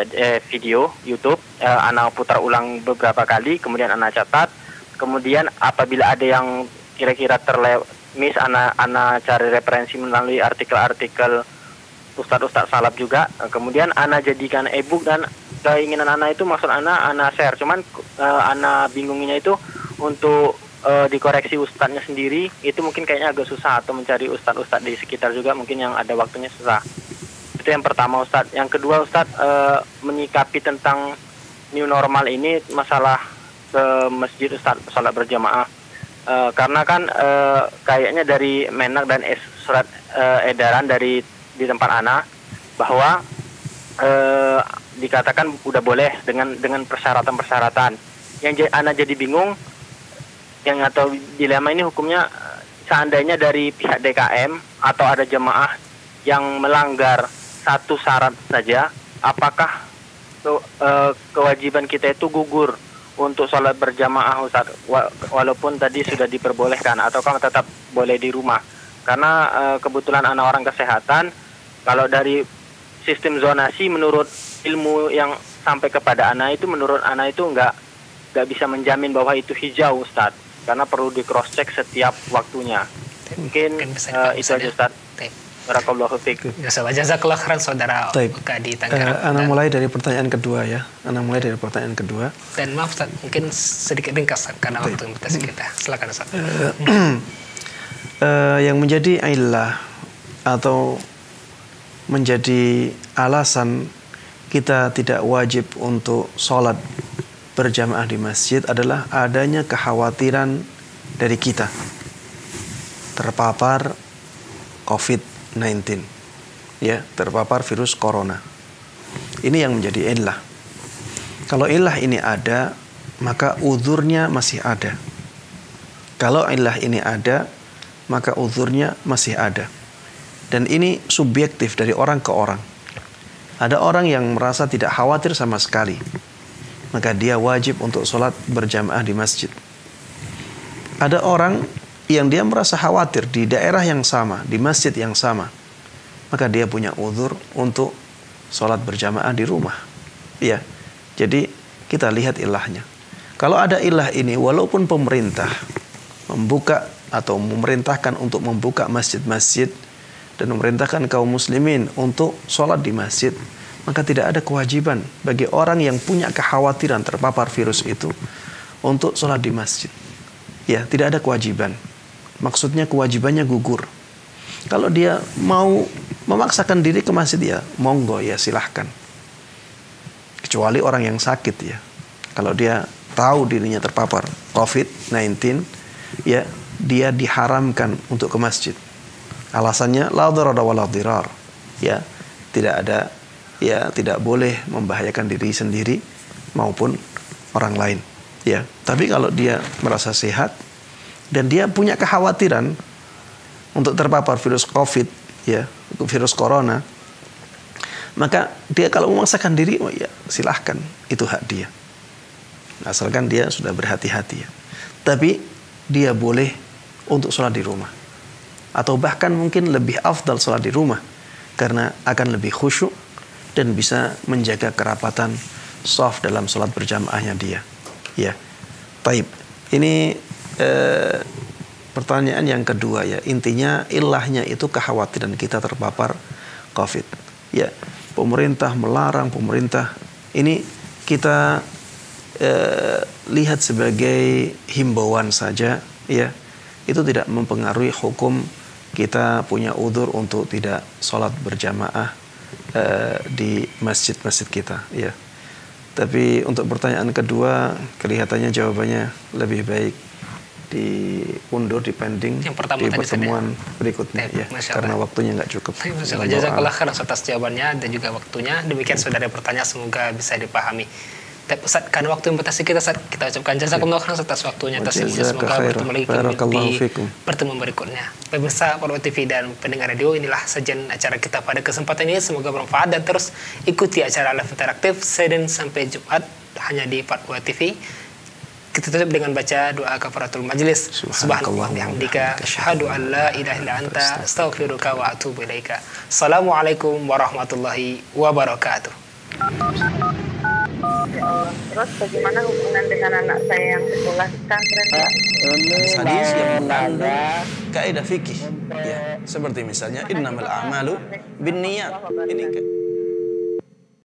video YouTube. Ana putar ulang beberapa kali, kemudian Ana catat. Kemudian apabila ada yang kira-kira miss, Ana cari referensi melalui artikel-artikel ustadz-ustadz salaf juga. Kemudian Ana jadikan e-book, dan keinginan Ana itu, maksud Ana share. Cuman Ana bingungnya itu untuk dikoreksi ustadznya sendiri, itu mungkin kayaknya agak susah, atau mencari ustadz-ustadz di sekitar juga mungkin yang ada waktunya susah. Itu yang pertama Ustadz. Yang kedua Ustadz, menyikapi tentang new normal ini, masalah ke masjid Ustadz salat berjamaah. Karena kan kayaknya dari Menak dan surat edaran di tempat Ana bahwa dikatakan udah boleh dengan persyaratan-persyaratan. Yang Ana jadi bingung, yang atau dilema ini hukumnya, seandainya dari pihak DKM atau ada jemaah yang melanggar satu syarat saja, apakah kewajiban kita itu gugur untuk sholat berjamaah Ustaz, walaupun tadi sudah diperbolehkan, ataukah tetap boleh di rumah? Karena kebetulan anak orang kesehatan, kalau dari sistem zonasi menurut ilmu yang sampai kepada anak itu, menurut anak itu nggak bisa menjamin bahwa itu hijau Ustaz, karena perlu di cross check setiap waktunya. Mungkin itu aja Ustaz. Barakallahu fiik. Jazakallah khairan saudara Oka di Tangerang. Ana mulai dari pertanyaan kedua ya. Dan maaf Ustaz, mungkin sedikit ringkas karena waktu invitasi kita. Silakan Ustaz. Yang menjadi illah atau menjadi alasan kita tidak wajib untuk sholat berjamaah di masjid adalah adanya kekhawatiran dari kita terpapar COVID-19, ya, terpapar virus corona. Ini yang menjadi illah. Kalau illah ini ada, maka uzurnya masih ada. Kalau illah ini ada, maka uzurnya masih ada. Dan ini subjektif dari orang ke orang. Ada orang yang merasa tidak khawatir sama sekali, maka dia wajib untuk sholat berjamaah di masjid. Ada orang yang dia merasa khawatir di daerah yang sama, di masjid yang sama, maka dia punya uzur untuk sholat berjamaah di rumah. Ya, jadi kita lihat ilahnya. Kalau ada ilah ini, walaupun pemerintah membuka atau memerintahkan untuk membuka masjid-masjid dan memerintahkan kaum muslimin untuk sholat di masjid, maka tidak ada kewajiban bagi orang yang punya kekhawatiran terpapar virus itu untuk sholat di masjid. Ya, tidak ada kewajiban. Maksudnya kewajibannya gugur. Kalau dia mau memaksakan diri ke masjid, ya monggo, ya silahkan. Kecuali orang yang sakit, ya. Kalau dia tahu dirinya terpapar COVID-19, ya dia diharamkan untuk ke masjid. Alasannya la darara wa la dirar. Ya, tidak ada, ya, tidak boleh membahayakan diri sendiri maupun orang lain. Ya, tapi kalau dia merasa sehat dan dia punya kekhawatiran untuk terpapar virus COVID, ya, virus corona, maka dia kalau memaksakan diri, oh ya silahkan, itu hak dia. Asalkan dia sudah berhati-hati, ya. Tapi dia boleh untuk sholat di rumah, atau bahkan mungkin lebih afdal sholat di rumah, karena akan lebih khusyuk dan bisa menjaga kerapatan shaf dalam sholat berjamaahnya dia. Ya, taib. Ini pertanyaan yang kedua, ya. Intinya ilahnya itu kekhawatiran kita terpapar COVID. Ya, pemerintah melarang, pemerintah ini kita lihat sebagai himbauan saja, ya. Itu tidak mempengaruhi hukum kita punya udzur untuk tidak sholat berjamaah di masjid-masjid kita, ya. Tapi untuk pertanyaan kedua, kelihatannya jawabannya lebih baik diundur, dipending di pertemuan berikutnya, ya, karena waktunya nggak cukup. Jazakallah khairan atas jawabannya dan juga waktunya. Demikian saudara pertanyaan, semoga bisa dipahami. Tapi Ustaz, karena waktu yang batasi kita ucapkan jazakallah khairan atas waktunya, atas ilmunya. Semoga bertemu lagi di pertemuan berikutnya. Pemirsa Fatwa TV dan pendengar radio, inilah sajian acara kita pada kesempatan ini. Semoga bermanfaat dan terus ikuti acara live interaktif Senin sampai Jumat hanya di Fatwa TV. Kita tutup dengan baca doa kafaratul majlis. Subhanallah bihamdika asyhadu an la ilaha illa anta astaghfiruka wa atubu ilaika. Assalamualaikum warahmatullahi wabarakatuh. Ya Allah. Terus bagaimana hubungan dengan anak saya yang sekolah di pesantren? Hadis yang mengandung kaidah fikih, ya, seperti misalnya innamal a'malu binniyat. Ini